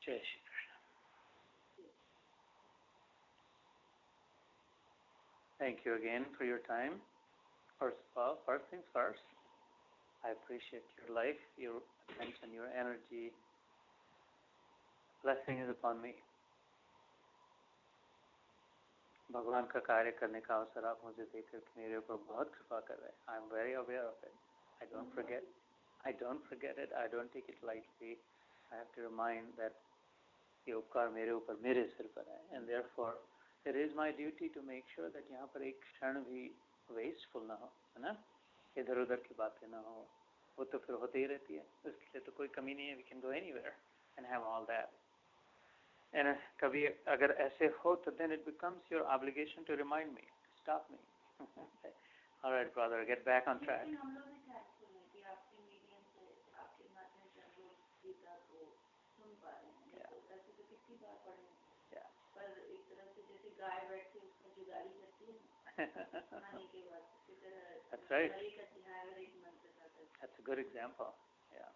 जय Shri Krishna. Thank you again for your time. First of all, first things first, I appreciate your life, your attention, your energy. Blessing is upon me. भगवान का कार्य करने का अवसर आप मुझे देकर मेरे ऊपर बहुत कृपा कर रहे हैं. I am very aware of it. I don't forget it. I don't take it lightly. I have to remind that ये उपकार मेरे ऊपर मेरे सिर पर है. And therefore, it is my duty to make sure that यहाँ पर एक क्षण भी wasteful ना हो, है ना? इधर उधर की बातें ना हो. वो तो फिर होती ही रहती है. इसलिए तो कोई कमी नहीं है. We can go anywhere and have all that. And कभी अगर ऐसे हो तो then it becomes your obligation to remind me, stop me. All right, brother, get back on track. That's right. That's a good example. Yeah.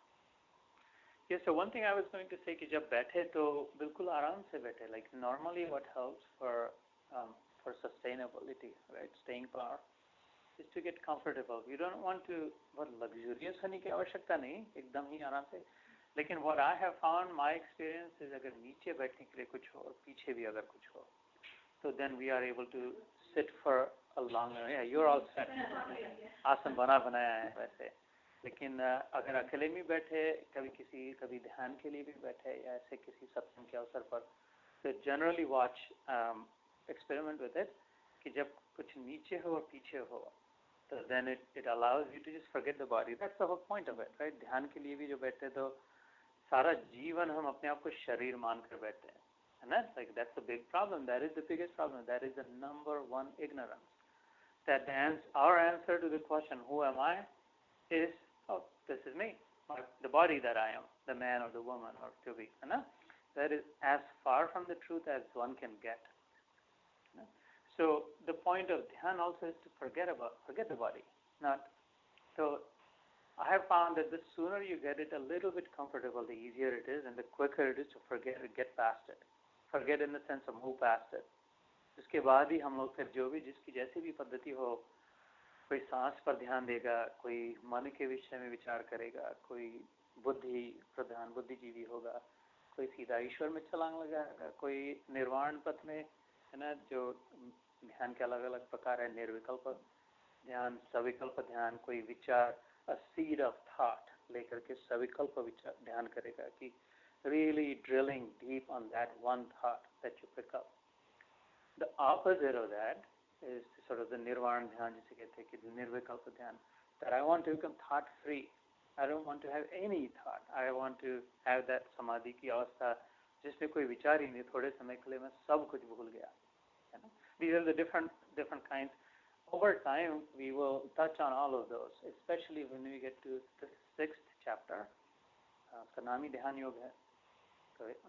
Yeah. So one thing I was going to say कि जब बैठे तो बिल्कुल आराम से बैठे. Like normally, what helps for sustainability, right, staying power, is to get comfortable. You don't want to बहुत luxurious होने की आवश्यकता नहीं. एकदम ही आराम से. लेकिन what I have found, my experience is अगर नीचे बैठने के लिए कुछ हो और पीछे भी अगर कुछ हो, so then we are able to sit for a longer. Yeah, you're all set. आसन बनाया है वैसे. लेकिन अगर अकेले में बैठे, कभी ध्यान के लिए भी बैठे या ऐसे किसी सत्संग के अवसर पर, so generally watch, experiment with it, कि जब कुछ नीचे हो और पीछे हो, so then it allows you to just forget the body. That's the whole point of it, right? ध्यान के लिए भी जो बैठे तो सारा जीवन हम अपने आप को शरीर मानकर बैठते हैं. And that's that's a big problem. That is the biggest problem. That is the number one ignorance. That our answer to the question, who am I, is, oh, this is me, the body that I am, the man or the woman or to be. That is as far from the truth as one can get. So the point of dhyan also is to forget the body. So I have found that the sooner you get it a little bit comfortable, the easier it is, and the quicker it is to forget it, get past it. Forget in the sense of move past it. उसके बाद ही हम लोग फिर जो भी जिसकी जैसी भी पद्धति हो, कोई सांस पर ध्यान देगा, कोई मन के विषय में विचार करेगा, कोई बुद्धि प्रधान बुद्धिजीवी होगा, कोई सीधा ईश्वर में छलांग लगाएगा, कोई निर्वाण पथ में, है ना, जो ध्यान के अलग अलग प्रकार है, निर्विकल्प ध्यान, सविकल्प ध्यान, कोई विचार, a seed of thought लेकर के सविकल्प विचार ध्यान करेगा कि really drilling deep on that one thought that you pick up. The opposite of that is sort of the nirvana dhyan, जिसे कहते हैं कि निर्विकल्प ध्यान, that I want to become thought free. I don't want to have any thought. I want to have that samadhi की अवस्था जिसमें कोई विचार ही नहीं, थोड़े समय के लिए मैं सब कुछ भूल गया. These are the different kinds. Over time, we will touch on all of those, especially when we get to the 6th chapter. उसका नाम ही ध्यान योग है.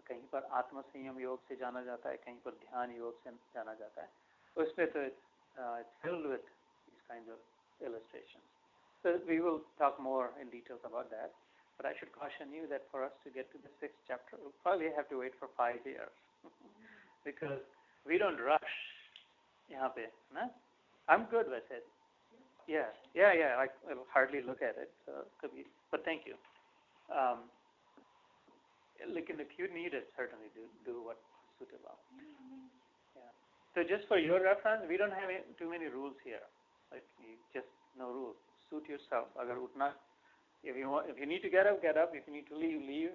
कहीं पर आत्म संयम योग से जाना जाता है, कहीं पर ध्यान योग से जाना जाता है. उसमें तो it's filled with these kinds of illustrations. So we will talk more in details about that. But I should caution you that for us to get to the 6th chapter, we'll probably have to wait for 5 years because we don't rush. यहाँ पे, ना? I'm good with it. Yeah. I'll hardly look at it. So but thank you. If you need it, certainly do what's suitable. Yeah. So just for your reference, we don't have too many rules here. Just no rules. Suit yourself. If you need to get up, get up. If you need to leave, leave.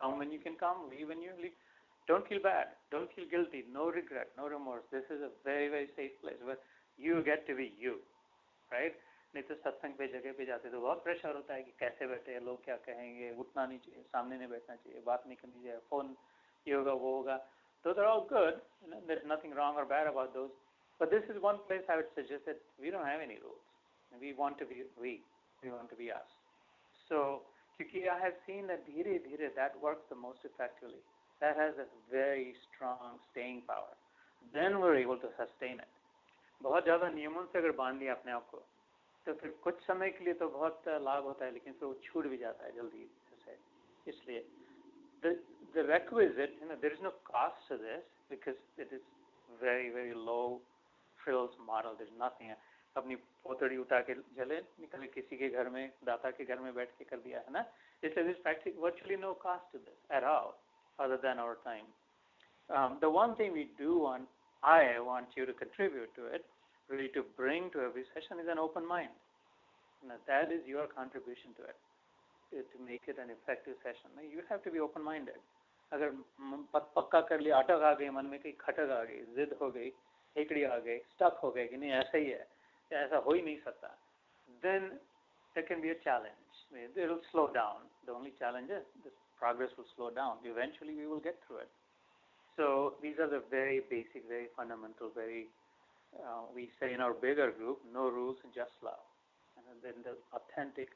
Come when you can come. Leave when you leave. Don't feel bad. Don't feel guilty. No regret. No remorse. This is a very, very safe place where you get to be you, right? नहीं तो सत्संग पे जगह पे जाते तो बहुत pressure होता है कि कैसे बैठे, लोग क्या कहेंगे, उठना नहीं चाहिए, सामने नहीं बैठना चाहिए, बात नहीं करनी चाहिए, फोन ये होगा वो होगा. Those are all good. There's nothing wrong or bad about those. But this is one place I would suggest that we don't have any rules. We want to be we want to be us. So, because I have seen that dhire dhire that works the most effectively. That has a very strong staying power. Then we're able to sustain it. बहुत ज़्यादा नियमों से अगर बांध लिया अपने आप को, तो फिर कुछ समय के लिए तो बहुत लाभ होता है, लेकिन फिर वो छूट भी जाता है जल्दी से. इसलिए the requisite, there is no cost to this because it is very, very low frills model. There's nothing. अपनी पोतड़ी उठा के चले निकले किसी के घर में, दाता के घर में बैठ के कर दिया है ना. इसलिए there's practically virtually no cost to this at all, other than our time. The one thing we do want, I want you to contribute to it, really to bring to every session, is an open mind. That is your contribution to it, to make it an effective session. You have to be open-minded. अगर पक्का कर लिया, अटक आ गई मन में, कहीं खटक आ गई, जिद हो गई, हेकड़ी आ गई, स्टक हो गए कि नहीं ऐसा ही है, ऐसा हो ही नहीं सकता, then there can be a challenge. It will slow down. The only challenge is the progress will slow down. Eventually we will get through it. So these are the very basic, very fundamental, we say in our bigger group, no rules, just love. And then the authentic,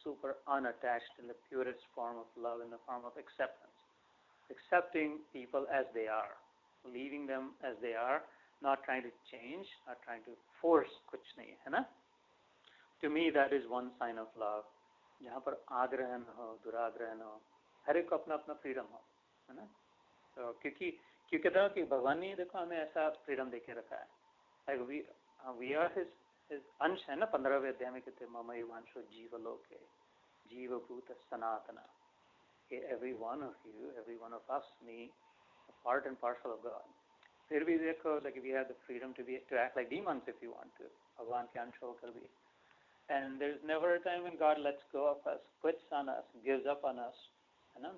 super unattached, in the purest form of love, in the form of acceptance. Accepting people as they are, leaving them as they are, not trying to change, not trying to force कुछ नहीं है ना. To me, that is one sign of love. जहाँ पर आग्रह न हो, दुराग्रह न हो, हर एक को अपना अपना फ्रीडम हो, है ना. तो क्योंकि कहता हूँ कि भगवान ने देखो हमें ऐसा फ्रीडम देके रखा है. Like we are his अंश है ना. 15वें अध्याय में कहते मम एवांशो जीवलोके जीवभूत सनातना. Every one of you, every one of us, me, a part and parcel of God. फिर भी देखो, like we have the freedom to act like demons if you want to. भगवान के अंश होकर भी. And there's never a time when God lets go of us, quits on us, gives up on us. You know?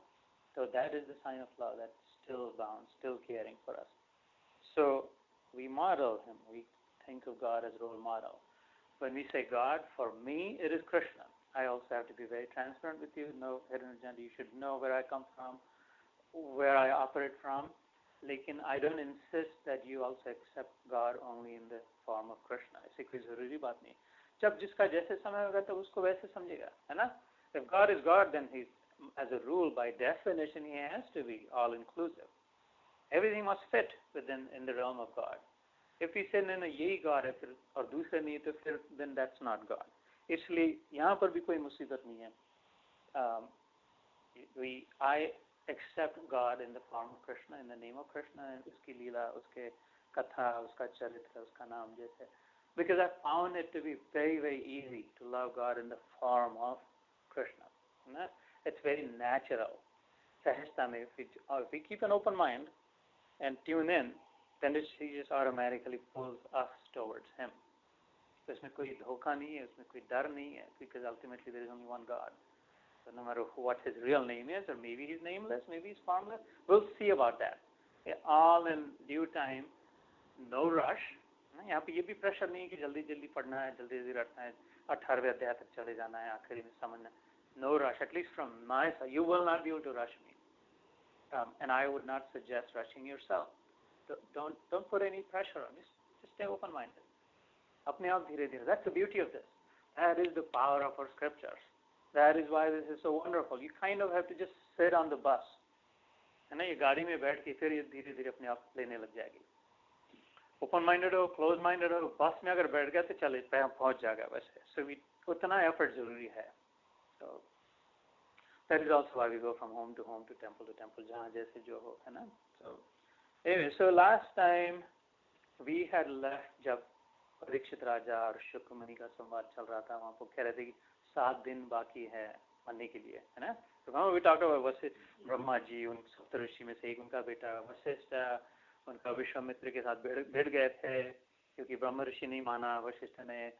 So that is the sign of love, that's still bound, still caring for us. So we model him. We think of God as role model. When we say God, for me, it is Krishna. I also have to be very transparent with you. No hidden agenda. You should know where I come from, where I operate from. Lekin I don't insist that you also accept God only in the form of Krishna. ऐसी कोई जरूरी बात नहीं. जब जिसका जैसे समय होगा तो उसको वैसे समझेगा, है ना? If God is God, then he's, as a rule, by definition, he has to be all-inclusive. Everything must fit in the realm of God. If we say no, यही God है फिर और दूसरे नहीं तो फिर then that's not God. इसलिए यहाँ पर भी कोई मुसीबत नहीं है. I accept God in the form of Krishna, in the name of Krishna, and उसकी लीला, उसके कथा, उसका चरित्र, उसका नाम जैसे. Because I found it to be very, very easy to love God in the form of Krishna. It's very natural. Sahajta mein, if we keep an open mind and tune in, then he just automatically pulls us towards him. So इसमें कोई धोखा नहीं है, इसमें कोई डर नहीं है, because ultimately there is only one God. So no matter what his real name is, or maybe he's nameless, maybe he's formless, we'll see about that. All in due time, no rush. यहाँ पे ये भी pressure नहीं है कि जल्दी जल्दी पढ़ना है, जल्दी जल्दी रटना है, 18वें अध्याय तक चले जाना है, आखिरी में समझना. No rush, at least from my side. You will not be able to rush me. And I would not suggest rushing yourself. Don't put any pressure on. Just stay open-minded. अपने आप धीरे धीरे. That's the beauty of this. That is the power of our scriptures. That is why this is so wonderful. You kind of have to just sit on the bus. है ना, ये गाड़ी में बैठ के फिर ये धीरे धीरे अपने आप लेने लग जाएगी. ओपन-माइंडेड हो, क्लोज-माइंडेड हो, बस में अगर बैठ गया तो चले पहुंच जाएगा वैसे. So उतना एफर्ट जरूरी है. So that is also why we go from home to temple, जहाँ जैसे जो हो, है ना. So anyway, so last time we had left जब परीक्षित राजा और शुक्र मुनि का संवाद चल रहा था, वहाँ पर कह रहे थे कि 7 दिन बाकी है मरने के लिए, है ना. तो we talked about Vashishtha, Brahma ji, उन सप्तऋषि में से एक उनका बेटा वशिष्ठ, उनका विश्वामित्र के साथ भिड़ गए थे क्योंकि ब्रह्म ऋषि नहीं माना. वशिष्ठ ने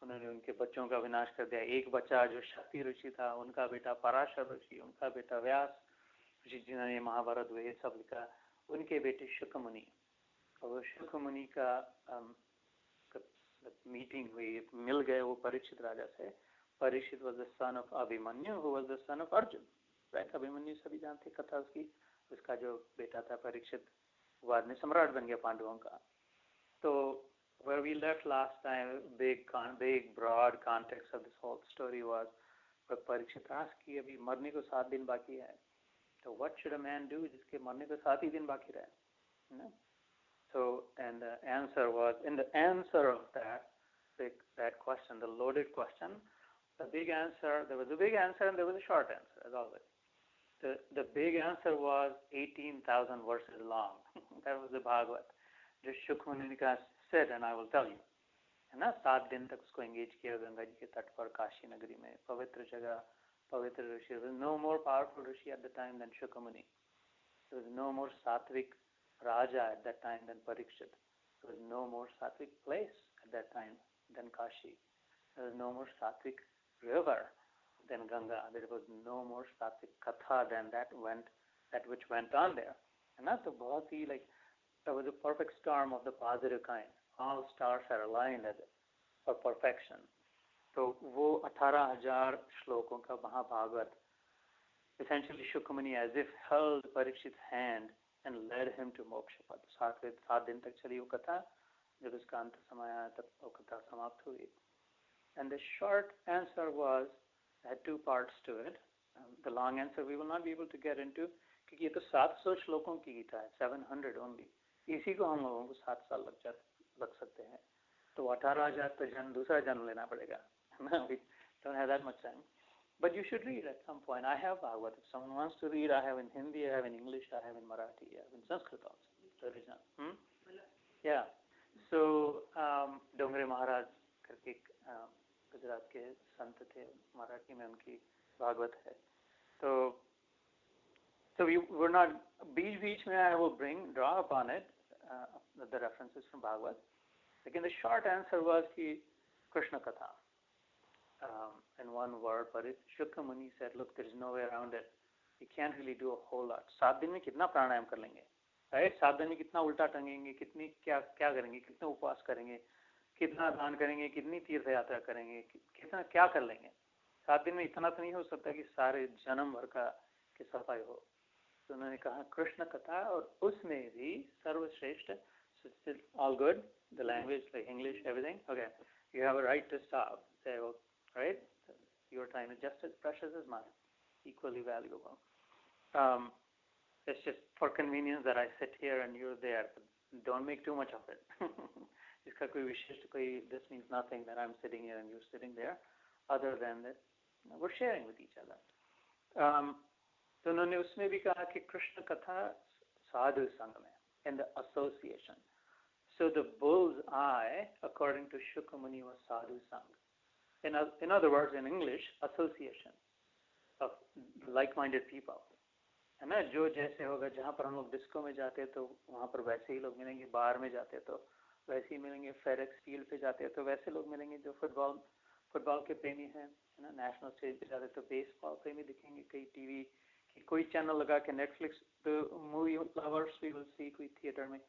उन्होंने उनके बच्चों का विनाश कर दिया. एक बच्चा जो शक्ति ऋषि था, उनका बेटा पराशर ऋषि, उनका बेटा व्यास ऋषि जिन्होंने महाभारत वेद सब लिखा, उनके बेटे शुक्र मुनि. और शुक्र मुनि का मीटिंग हुई, मिल गए वो परीक्षित राजा से. Parikshit was the son of Abhimanyu, who was the son of Arjun, right? Abhimanyu सभी जानते कथा उसकी. उसका जो बेटा था परीक्षित, बाद में सम्राट बन गया पांडवों का. तो where we left last time, big broad context of this whole story was, but Parikshit asked कि अभी मरने को 7 दिन बाकी है, तो what should a man do जिसके मरने को 7 ही दिन बाकी रहे, you know? So, and the answer was, in the answer of that question, the loaded question, there was a big answer and there was a short answer, as always. The big answer was 18,000 verses long. That was the Bhagavad. Just Shukmuni ne kaha, sit and I will tell you. है ना, 7 दिन तक उसको engage किया गंगा जी के तट पर काशी नगरी में, पवित्र जगह, पवित्र ऋषि. There was no more powerful rishi at the time than Shukmuni. There was no more sattvic raja at that time than Parikshit. There was no more sattvic place at that time than Kashi. There was no more sattvic river than Ganga. There was no more sattvic katha than that which went on there. And that's a बहुत ही like, that was a perfect storm of the positive kind. All stars are aligned for perfection. तो वो 18,000 श्लोकों का महाभागवत, essentially Shukmuni as if held Parikshit's hand and led him to moksha pad. 7 दिन तक चली वो कथा. जब उसका अंत समय आया तब वो कथा समाप्त हुई. And the short answer was, had 2 parts to it. The long answer we will not be able to get into, क्योंकि ये तो 700 श्लोकों की गीता है, 700 only. इसी को हम लोगों को 7 साल लग सकते हैं. तो 18,000 तो दूसरा जन्म लेना पड़ेगा. We don't have that much time. But you should read at some point. I have Bhagwat. If someone wants to read, I have in Hindi, I have in English, I have in Marathi, I have in Sanskrit also. The original. Yeah. So, Dongre Maharaj करके गुजरात के संत थे, मराठी में उनकी भागवत है. So we were not, बीच में I will draw upon it, the references from Bhagavad. Again, the short answer was कि Krishna Katha. In one word, but Shukra Muni said, look, there is no way around it. You can't really do a whole lot. 7 दिन में कितना प्राणायाम कर लेंगे, right? 7 दिन में कितना उल्टा टंगेंगे, कितनी क्या करेंगे, कितने उपवास करेंगे, कितना दान करेंगे, कितनी तीर्थ यात्रा करेंगे, कितना क्या कर लेंगे. 7 दिन में इतना तो नहीं हो सकता कि सारे जन्म भर का की सफाई हो. तो उन्होंने कहा कृष्ण कथा, और उसमें भी सर्वश्रेष्ठ. All good, the language, like English, everything. Okay, you have a right to stop. Say, well, right? Your time is just as precious as mine, equally valuable. It's just for convenience that I sit here and you're there. But don't make too much of it. इसका कोई विशिष्ट कोई, this means nothing that I'm sitting here and you're sitting there, other than that we're sharing with each other. तो उन्होंने उसमें भी कहा कि कृष्ण कथा साधु संग में, in the association. So the bull's eye, according to Shukra Muni, was sadhu sang. In other words, in English, association of like-minded people. है ना, जो जैसे होगा, जहाँ पर हम लोग डिस्को में जाते हैं तो वहाँ पर वैसे ही लोग मिलेंगे, बार में जाते हैं तो वैसे ही मिलेंगे, फेरेक्स फील्ड पे जाते हैं तो वैसे लोग मिलेंगे, जो फुटबॉल के प्रेमी हैं, है ना, नेशनल स्टेज पे जाते हैं तो बेसबॉल प्रेमी दिखेंगे, कई टीवी की कोई चैनल लगा के Netflix movie lovers we will see, कोई थिएटर में,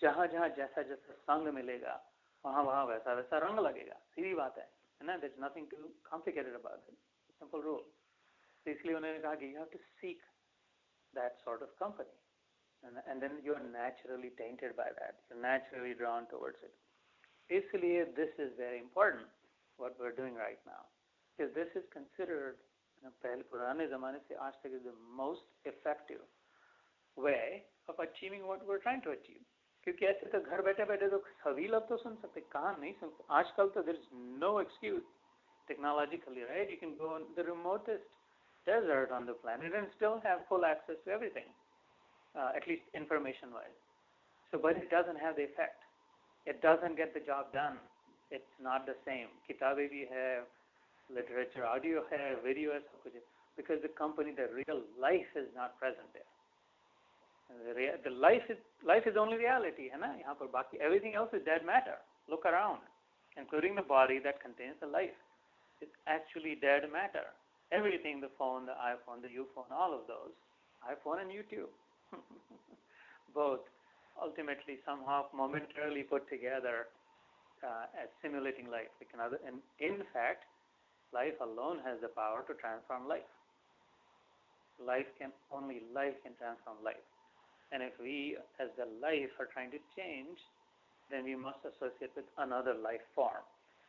जहाँ जैसा संग मिलेगा वहाँ वैसा रंग लगेगा. सीधी बात है ना. There's nothing too complicated about it. Simple rule. तो इसलिए उन्होंने कहा कि you have to seek that sort of company, and then you are naturally tainted by that. You're naturally drawn towards it. इसलिए this is very important, what we're doing right now, because this is considered, पहले पुराने ज़माने से आज तक, is the most effective way of achieving what we're trying to achieve. क्योंकि ऐसे तो घर बैठे तो सभी लोग तो सुन सकते, कहाँ नहीं सुन सकते. आजकल तो there is no excuse technologically, right? You can go on the remotest desert on the planet and still have full access to everything, at least information-wise. So, but it doesn't have the effect. It doesn't get the job done. It's not the same. किताबें भी है, literature, audio है, video है, सब कुछ है. Because the company, the real life is not present there. The life is only reality, है ना. यहाँ पर बाकी everything else is dead matter. Look around, including the body that contains the life. It's actually dead matter. Everything, the phone, the iPhone, the U-phone, all of those, iPhone and YouTube, both ultimately somehow momentarily put together as simulating life. And in fact, life alone has the power to transform life. Only life can transform life. And if we, as the life, are trying to change, then we must associate with another life form,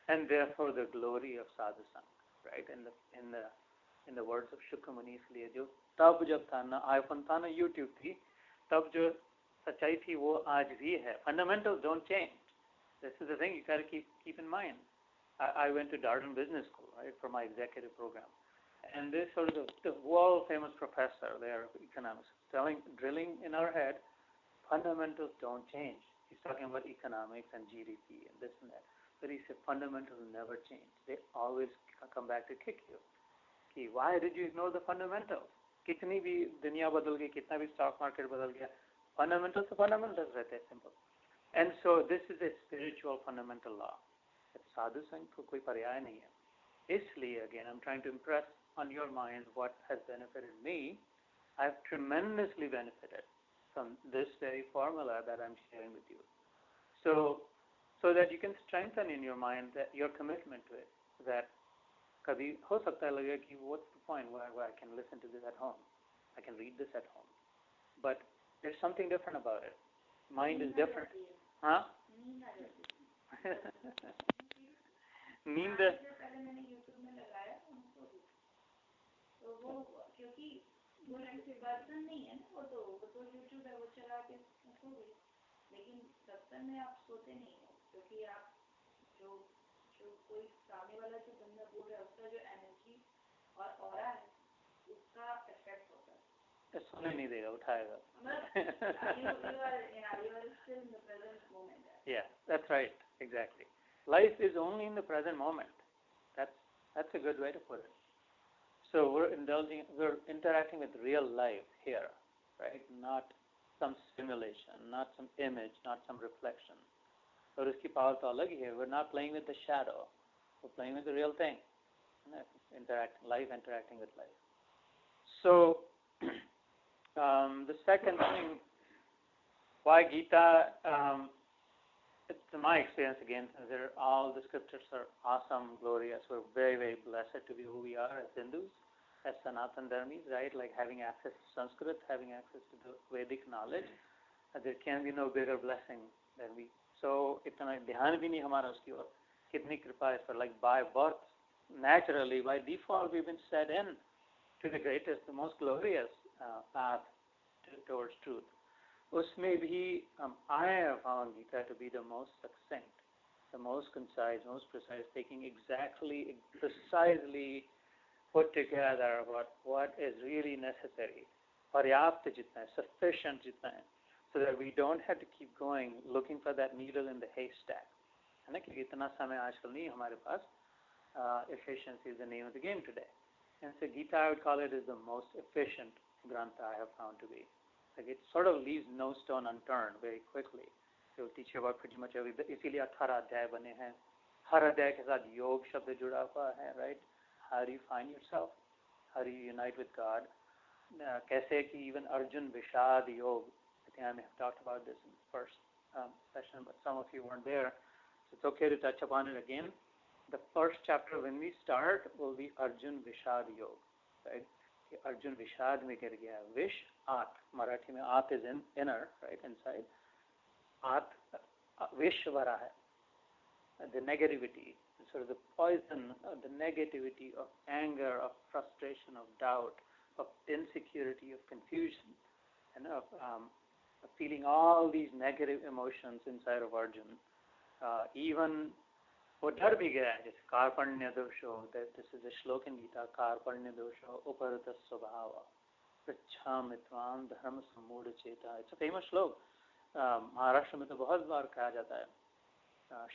and therefore the glory of sadhu sang, right? In the words of Shukra Muni, इसलिए जो तब जब था ना iPhone था ना YouTube थी, तब जो सच्चाई थी वो आज भी है. Fundamentals don't change. This is the thing you got to keep in mind. I went to Darden Business School, right, for my executive program, And this sort of the world famous professor there of economics drilling in our head, fundamentals don't change. He's talking about economics and GDP and this and that. But he said fundamentals never change. They always come back to kick you. कि why did you ignore the fundamentals? कितनी भी दुनिया बदल गई, कितना भी stock market बदल गया, fundamentals तो fundamentals रहते हैं, simple. And so this is a spiritual fundamental law. साधु संघ को कोई पर्याय नहीं है. इसलिए again I'm trying to impress on your mind what has benefited me. I've tremendously benefited from this very formula that I'm sharing with you. So that you can strengthen in your mind that your commitment to it. That कभी हो सकता है लगे कि what's the point where I can listen to this at home, I can read this at home, but there's something different about it. Mind is different. हाँ? नींद पहले मैंने YouTube में लगाया उनको भी, तो वो क्योंकि वो बर्तन नहीं है ना, वो तो YouTube है, वो चला के सो गई. लेकिन सत्संग में आप सोते नहीं हो, क्योंकि आप जो कोई सामने वाला जो बंदा बोल रहा है उसका जो एनर्जी और ऑरा है उसका इफेक्ट होता है. सोने नहीं देगा, उठाएगा. You are still in the present moment. Yeah, that's right, exactly. Life is only in the present moment. That's a good way to put it. So we're interacting with real life here, right? Not some simulation, not some image, not some reflection. और उसकी power तो अलग ही है. We're not playing with the shadow. We're playing with the real thing. Interacting with life. So the second thing, why Gita? It's my experience again. All the scriptures are awesome, glorious. We're very, very blessed to be who we are as Hindus, as Sanatan Dharmis, right? Like having access to Sanskrit, having access to the Vedic knowledge. There can be no bigger blessing than we. So इतना ध्यान भी नहीं हमारा उसकी ओर. कितनी कृपा है. For like by birth, naturally, by default, we've been set in to the greatest, the most glorious path towards truth. उसमें भी I have found Gita to be the most succinct, the most concise, most precise, taking precisely put together what is really necessary, पर्याप्त जितना है, sufficient जितना है, so that we don't have to keep going looking for that needle in the haystack. है ना, क्योंकि इतना समय आजकल नहीं हमारे पास. Efficiency is the name of the game today. And so Gita, I would call it, is the most efficient grantha I have found to be. Like it sort of leaves no stone unturned very quickly. It will teach you about pretty much everything. इसीलिए 18 अध्याय बने हैं. हर अध्याय के साथ योग शब्द जुड़ा हुआ है, right? How do you find yourself? How do you unite with God? कैसे कि even Arjun Vishad Yog. I think I may have talked about this in the first session, but some of you weren't there. So it's okay to touch upon it again. The first chapter when we start will be Arjun Vishad Yog, right? Arjun Vishad में गिर गया. Vish, At. Marathi में At is inner, right, inside. At, Vish भरा है. The negativity, sort of the poison, the negativity of anger, of frustration, of doubt, of insecurity, of confusion, and of feeling all these negative emotions inside of Arjun. Even वो डर भी गया है, जैसे कार्पण्य दोषो, this is a श्लोक in Gita, कार्पण्य दोषो उपरत स्वभाव पृच्छामित्वां धर्म सम्मूढ़ चेता. It's a famous श्लोक. महाराष्ट्र में तो बहुत बार कहा जाता है.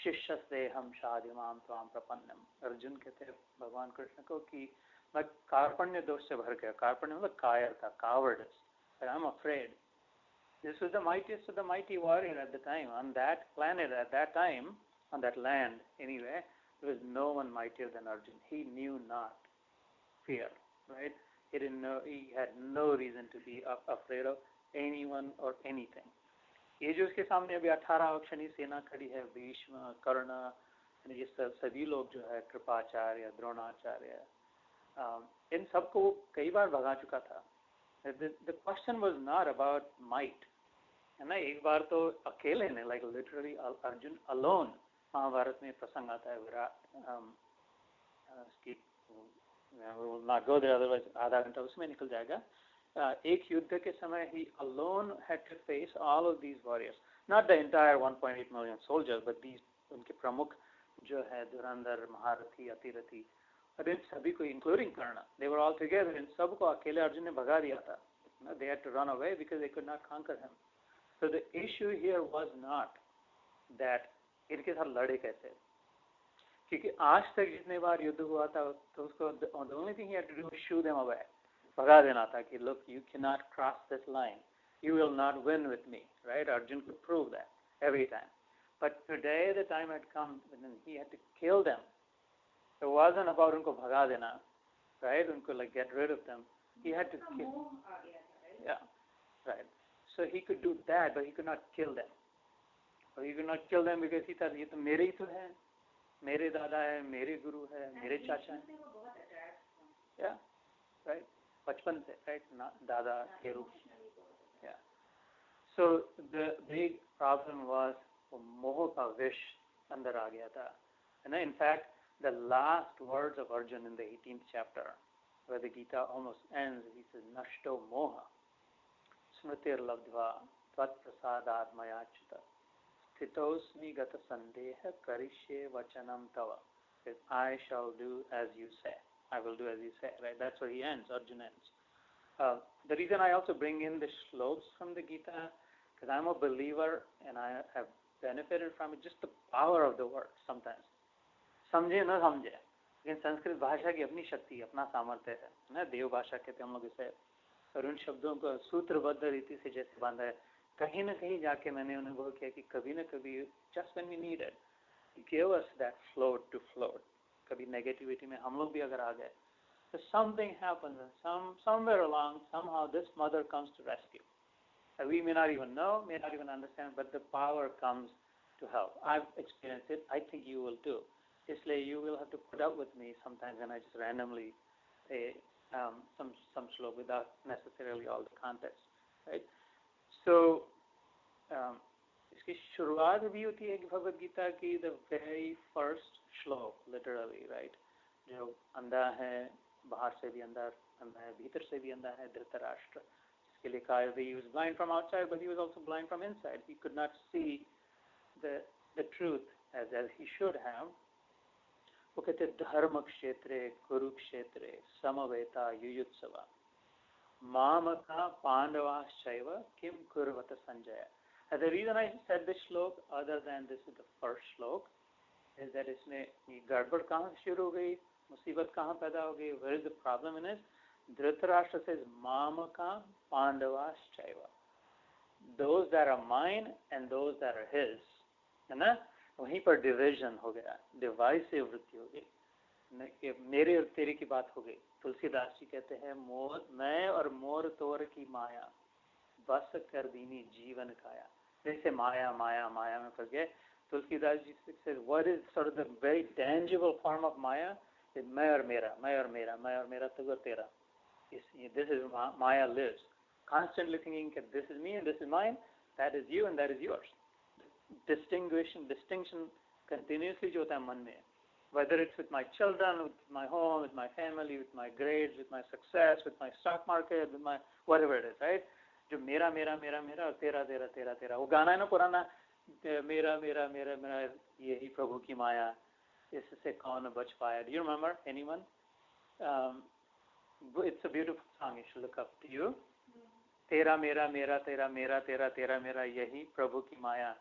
शिष्यस्ते हम शादिमां त्वां प्रपन्नम. अर्जुन कहते हैं भगवान कृष्ण को कि मैं कार्पण्य दोष से भर गया. कार्पण्य मतलब कायरता, cowardice. But I'm afraid. This was the mightiest of the mighty warrior at the time. On that planet at that time, on that land anyway, there was no one mightier than Arjun. He knew not fear, right? He didn't know. He had no reason to be afraid of anyone or anything. ये जो उसके सामने अभी 18 अक्षणी सेना खड़ी है, भीष्म, कर्ण, ये सभी लोग जो है, कृपाचार्य, द्रोणाचार्य, इन सबको वो कई बार भगा चुका था. The question was not about might. है ना, एक बार तो अकेले ने, like literally Arjun alone, Mahabharat में प्रसंग आता है Virat. We will not go there, otherwise आधा घंटा उसमें निकल जाएगा. एक युद्ध के समय he alone had to face all of these warriors, not the entire 1.8 million soldiers, but these उनके प्रमुख जो है धुरंधर, महारथी, अतिरथी, और इन सभी को including Karna, they were all together, इन सबको अकेले अर्जुन ने भगा दिया था. They had to run away because they could not conquer him. So the issue here was not that इनके साथ लड़े कैसे, क्योंकि आज तक जितने बार युद्ध हुआ था तो उसको the only thing he had to do was shoo them away, भगा देना था कि look, you cannot cross this line, you will not win with me, right? Arjun could prove that every time. But today the time had come when he had to kill them. It wasn't about उनको भगा देना, right? उनको like get rid of them. He had to kill. Yeah, right. So he could do that, but he could not kill them. Or he could not kill them because he thought ये तो मेरे ही तो है, मेरे दादा है, मेरे गुरु है, मेरे चाचा है. Yeah, right. बचपन से, right? दादा के रूप. Yeah. So the big problem was मोह का विष अंदर आ गया था. And in fact, the last words of Arjun in the 18th chapter, where the Gita almost ends, he says, Nashto moha, smritir labdva, tvat prasadat mayachita, sthitosmi gata sandeha karishye vachanam tava. Says, I shall do as you say. I will do as you say. Right? That's where he ends, Arjun ends. The reason I also bring in the shlokas from the Gita, because I'm a believer and I have benefited from it, just the power of the words sometimes. समझे न समझे, लेकिन संस्कृत भाषा की अपनी शक्ति, अपना सामर्थ्य है ना. देव भाषा कहते हैं हम लोग इसे, और उन शब्दों को सूत्रबद्ध रीति से जैसे बांधा है, कहीं न कहीं जाके मैंने अनुभव किया कि कभी न कभी just when we need it, give us that float to float. कभी नेगेटिविटी में हम लोग भी अगर आ गए, so something happens and somewhere along somehow this mother comes to rescue. We may not even know, may not even understand, but the power comes to help. I've experienced it. I think you will too. Isliye you will have to put up with me sometimes when I just randomly say some shlok without necessarily all the context, right? So इसकी शुरुआत भी होती है कि भगवत गीता की the very first shlok, literally, right? जो अंधा है, बाहर से भी अंधा है, भीतर से भी अंधा है, धृतराष्ट्र, जिसके लिए कहा है he was blind from outside, but he was also blind from inside. He could not see the truth as he should have. वो कहते धर्म क्षेत्रे कुरुक्षेत्रे समवेता युयुत्सवा मामका पांडवाश्चैव किम कुर्वत Sanjay. And the reason I said this shlok, other than this is the first shlok, is that इसमें ये गड़बड़ कहाँ शुरू हो गई, मुसीबत कहाँ पैदा हो गई, where is the problem in it? Dhritarashtra says mamaka pandavaschaiva, those that are mine and those that are his, है ना. वहीं पर डिविजन हो गया, डिवाइसिव वृत्ति हो गई, मेरे और तेरे की बात हो गई. तुलसीदास जी कहते हैं मैं और मोर तोर की माया बस कर दीनी जीवन काया. जैसे माया माया माया में फंस गए. Tulsidas ji says what is sort of the very tangible form of maya is मैं और मेरा, मैं और मेरा, मैं और मेरा, तू और तेरा. This is maya lives, constantly thinking that this is me and this is mine, that is you and that is yours. Distinction continuously जो होता है मन में, whether it's with my children, with my home, with my family, with my grades, with my success, with my stock market, with my whatever it is, right? जो मेरा मेरा मेरा मेरा और तेरा तेरा तेरा तेरा, वो गाना है ना पुराना, मेरा मेरा मेरा मेरा यही प्रभु की माया, इससे कौन बच पाया. Do you remember anyone? It's a beautiful song. You should look up. Do you? तेरा मेरा मेरा तेरा मेरा तेरा तेरा मेरा यही प्रभु की माया,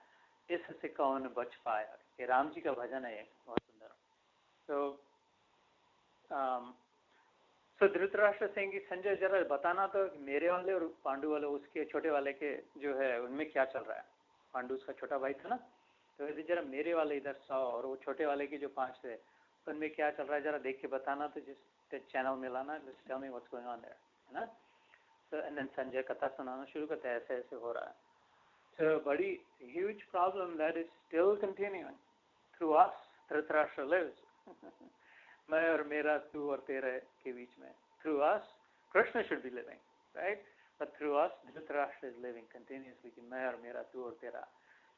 इससे कौन बच पाया. ये राम जी का भजन है, बहुत सुंदर. So धृतराष्ट्र सिंह की संजय जरा बताना तो मेरे वाले और पांडु वाले, उसके छोटे वाले के जो है उनमें क्या चल रहा है. पांडु उसका छोटा भाई था ना, तो यदि जरा मेरे वाले इधर 100 और वो छोटे वाले के जो 5 थे उनमें क्या चल रहा है जरा देख के बताना. तो जिस चैनल में लाना, just tell me what's going on there, है ना. So and then संजय कथा सुनाना शुरू करता है, ऐसे ऐसे हो रहा है. So बड़ी huge problem that is still continuing through us. Dhritarashtra lives. मैं और मेरा, तू और तेरे के बीच में. Through us, Krishna should be living, right? But through us, Dhritarashtra is living continuously. कि मैं और मेरा, तू और तेरा.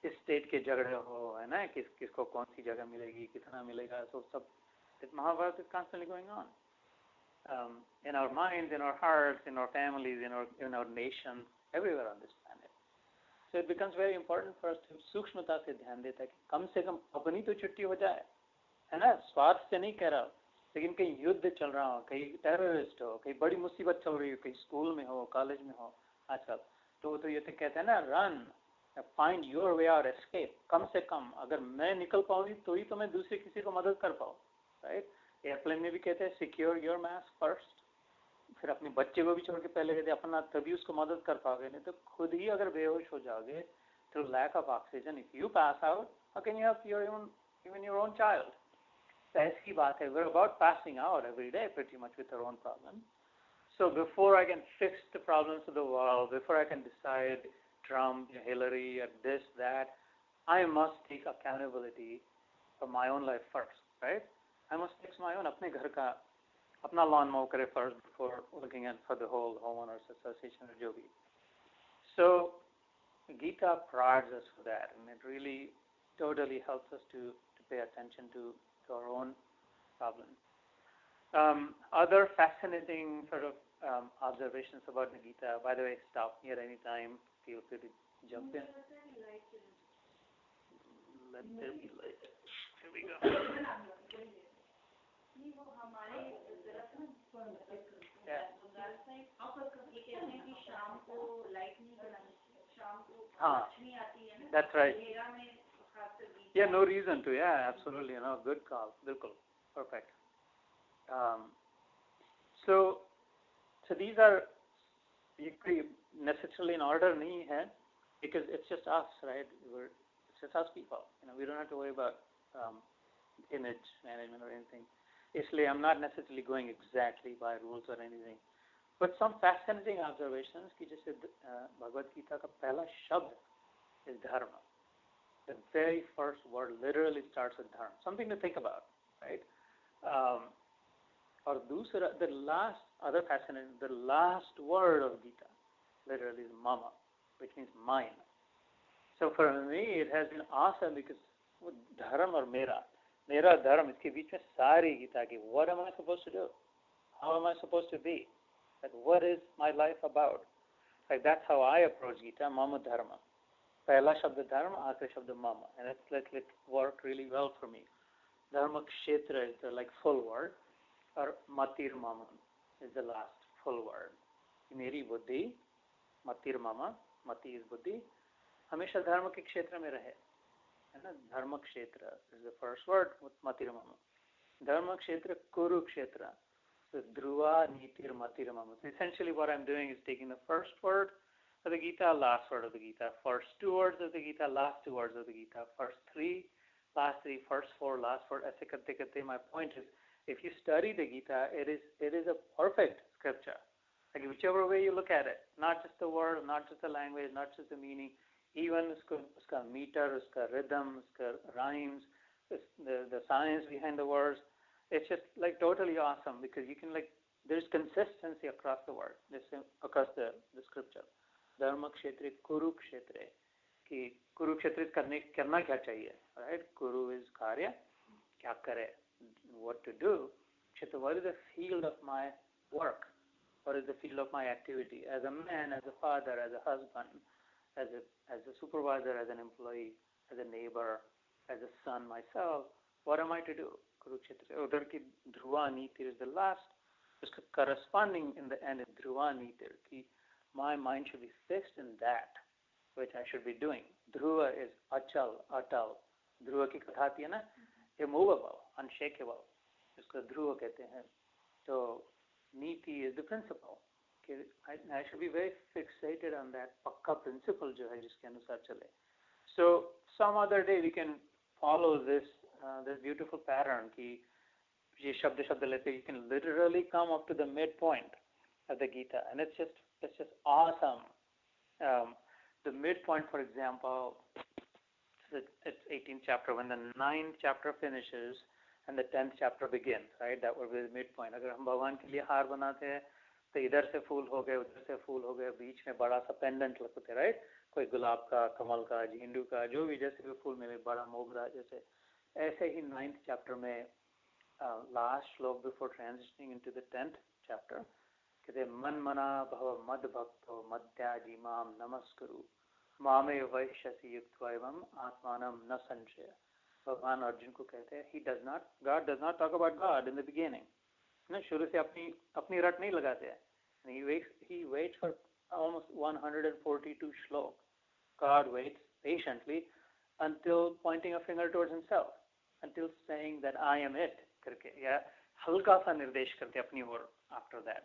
इस स्टेट के झगड़े हो, है ना, किसको कौन सी जगह मिलेगी, कितना मिलेगा, so सब. That Mahabharata is constantly going on. In our minds, in our hearts, in our families, in our nation, everywhere on this planet. So it becomes very important for us to सूक्ष्मता से ध्यान देता है कि कम से कम अपनी तो छुट्टी हो जाए, है ना. स्वार्थ से नहीं कह रहा, लेकिन कहीं युद्ध चल रहा हो, कहीं टेररिस्ट हो, कहीं बड़ी मुसीबत चल रही हो, कहीं स्कूल में हो, कॉलेज में हो आजकल, तो ये तो कहते हैं ना, run, find your way out, escape. कम से कम अगर मैं निकल पाऊंगी तो ही तो मैं दूसरे किसी को मदद कर पाऊँ, राइट। एयरप्लेन में भी कहते हैं सिक्योर योर मास्क फर्स्ट, फिर अपने बच्चे को भी छोड़ के पहले कहते अपना, तभी उसको मदद कर पाओगे, नहीं तो खुद ही अगर बेहोश हो जाओगे through lack of oxygen, if you pass out, how can you help your own, even your own child. तो ऐसी बात है, we're about passing out every day pretty much with our own problem. So before I can fix the problems of the world, before I can decide Trump, Hillary, or this, that, I must take accountability for my own life first, right? I must fix my own, अपने घर का, अपना lawn mow करे first before looking at for the whole homeowners association or जो भी. So Gita provides us for that, and it really totally helps us to pay attention to our own problems. Other fascinating sort of observations about the Gita. By the way, stop me at any time. Feel free to jump in. Let there be light. Here we go. That's right. Yeah, no reason to. Yeah, absolutely. Good call. Bilkul. Perfect. So these are necessarily in order nahi hai, because it's just us, right? It's just us people. We don't have to worry about image management or anything. Isliye I'm not necessarily going exactly by rules or anything. But some fascinating observations कि जैसे भगवत गीता का पहला शब्द is dharma. The very first word literally starts with dharma. Something to think about, right? Or दूसरा, the last word of Gita literally is mama, which means mine. So for me it has been awesome because dharma or mera dharma, इसके बीच में सारी गीता की, what am I supposed to do? How am I supposed to be? Like, what is my life about? Like, that's how I approach Gita, mama dharma. Pehla shabd dharma, aakhri shabd mama. And it's like it worked really well for me. Dharma kshetra is the full word, or matir mama is the last full word. Meri buddhi, matir mama, mati is buddhi, hamesha dharma ke kshetra mein rahe. And dharma kshetra is the first word with matir mama. Dharma kshetra, kuru kshetra. So dhruva, nitir, matir mama. So essentially what I'm doing is taking the first word of the Gita, last word of the Gita, first 2 words of the Gita, last 2 words of the Gita, first 3, last 3, first 4, last 4, aise karte karte. My point is, if you study the Gita, it is a perfect scripture. Like whichever way you look at it, not just the word, not just the language, not just the meaning, even uska meter, uska rhythm, uska rhymes, the science behind the words. It's just totally awesome because you can there's consistency across the word, across the scripture. Dharma kshetre, kuru kshetre. Ki kuru kshetre karna kya chahiye, right? Kuru is karya, kya kare, what to do. Kshetra, what is the field of my work? What is the field of my activity? As a man, as a father, as a husband, as a supervisor, as an employee, as a neighbor, as a son myself, what am I to do? Kurukshetra. Udhar ki dhruva nitir is the last. Uska corresponding in the end is dhruva nitir. Ki my mind should be fixed in that which I should be doing. Dhruva is achal, atal. Dhruva ki katha aati hai na, immovable, unshakable. Uska dhruva kehte hain. So niti is the principle. I should be very fixated on that pakka principle jo hai jiske anusar chale. So some other day we can follow this beautiful pattern ki ye shabd lete, you can literally come up to the midpoint of the Gita, and it's just awesome. The midpoint, for example, it's 18th chapter. When the 9th chapter finishes and the 10th chapter begins, right? That would be the midpoint. अगर हम भगवान के लिए हार बनाते हैं तो इधर से फूल हो गए, उधर से फूल हो गए, बीच में बड़ा सा पेंडेंट लगते हैं, राइट? कोई गुलाब का, कमल का, झींडू का, जो भी जैसे भी फूल मिले, बड़ा मोगरा जैसे. ऐसे ही 9th chapter में last श्लोक before transitioning into the 10th chapter कहते मन मना भव मद भक्तो मद्याजी माम नमस्कुरु मामे वैश्यसि युक्त्वा एवं आत्मानं न संशय. भगवान अर्जुन को कहते हैं, God does not talk about God in the beginning. ना शुरू से अपनी रट नहीं लगाते हैं. He waits for almost 142 shlok. God waits patiently until pointing a finger towards himself, until saying that I am it करके, या हल्का सा निर्देश करके अपनी ओर after that.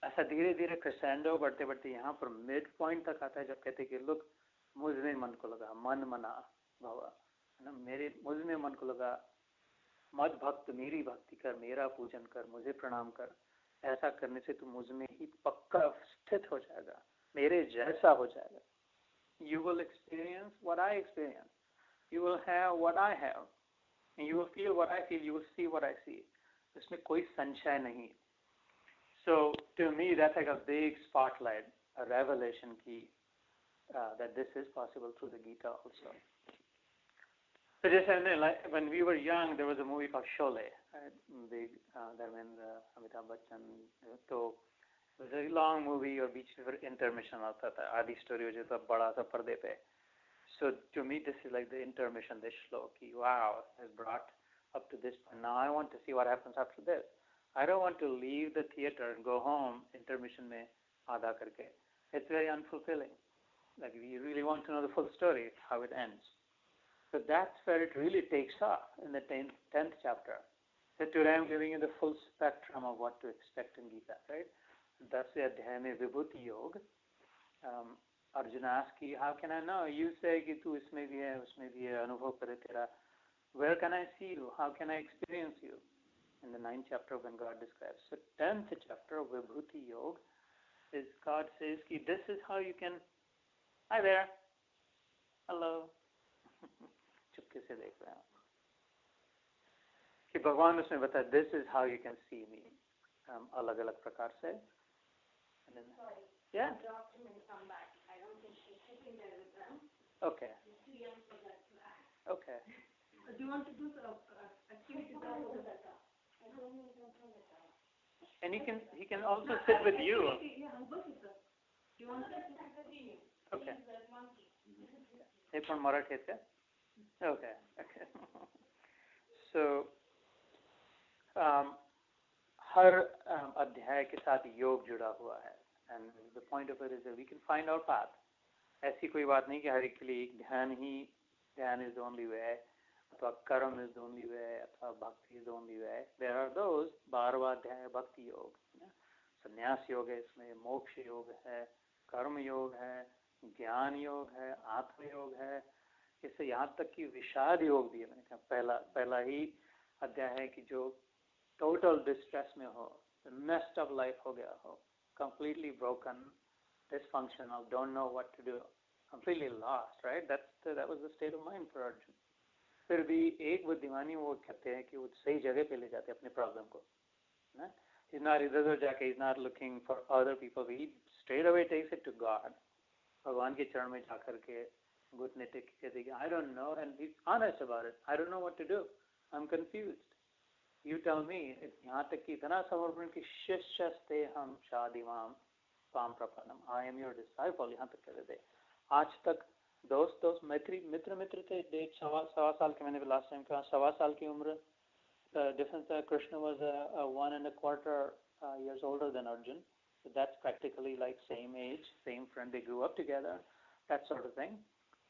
ऐसा धीरे धीरे क्रेसेंडो बढ़ते बढ़ते यहाँ पर मिड पॉइंट तक आता है जब कहते कि look, मुझ में मन को लगा, मन मना भव, है ना, मुझ में मन को लगा, मद भक्त मेरी भक्ति कर, मेरा पूजन कर, मुझे प्रणाम कर. ऐसा करने से तू मुझ में ही पक्का स्थित हो जाएगा, मेरे जैसा हो जाएगा. You will experience what I experience. You will have what I have. And you will feel what I feel. You will see what I see. इसमें कोई संशय नहीं. So to me, that's like a big spotlight, a revelation key that this is possible through the Gita also. So just like when we were young, there was a movie called Sholay, right? Big Dharmendra, Amitabh Bachchan. So it was a long movie और बीच में फिर intermission आता था, आधी story हो जाता बड़ा सा पर्दे पे. So to me, this is like the intermission, this shlok. Wow, has brought up to this point. Now I want to see what happens after this. I don't want to leave the theater and go home intermission में आधा करके. It's very unfulfilling. Like we really want to know the full story, how it ends. So that's where it really takes off in the 10th chapter. So today I'm giving you the full spectrum of what to expect in Gita, right? 10th अध्याय में विभूति योग. Arjuna asks, how can I know? You say कि तू इसमें भी है, उसमें भी है, अनुभव करे तेरा. Where can I see you? How can I experience you? In the 9th chapter when God describes. So 10th chapter, Vibhuti Yoga, is God says कि this is how you can. Hi there. Hello. चुपके से देख रहे हैं कि भगवान उसमें बताया this is how you can see me, अलग-अलग प्रकार से. And then, sorry. Yeah. Drop him and come back. I don't think she's sitting there with them. Okay. She's too young for that class. Okay. Do you want to do activity? And he can also sit with you. Yeah, do you want to sit with you? Okay. Hey, from Marathi है? Okay. Okay. So, हर अध्याय के साथ योग जुड़ा हुआ है. And the point of it is that we can find our path. ऐसी कोई बात नहीं कि हर एक के लिए ध्यान is the only way, अथवा कर्म is the only way, अथवा भक्ति is the only way. There are those 12वां अध्याय भक्ति योग, संन्यास योग है, इसमें मोक्ष योग है, कर्म योग है, ज्ञान योग है, आत्म योग है, इससे यहाँ तक कि विषाद योग भी है. मैंने कहा पहला ही अध्याय है कि जो टोटल डिस्ट्रेस में हो, messed up life हो गया हो, completely broken, dysfunctional, don't know what to do, completely lost, right? That was the state of mind for Arjun. फिर भी एक बुद्धिमानी वो कहते हैं कि वो सही जगह पे ले जाते हैं अपने प्रॉब्लम को, ना? He's not इधर-उधर जाके, he's not looking for other people. He straight away takes it to God. भगवान के चरण में जाकर के घुटने टेक के कहते हैं, I don't know, and he's honest about it. I don't know what to do. I'm confused. You tell me. यहाँ तक कि इतना समर्पण कि शिष्यस्ते हम शादिवाम palm प्रपन्नम. I am your disciple. यहाँ तक कहते थे. आज तक दोस्त मित्र थे. 1.5 साल के, मैंने लास्ट टाइम कहा 1.25 साल की उम्र. Difference that Krishna was 1.25 years older than Arjun. So that's practically like same age, same friend. They grew up together, that sort of thing.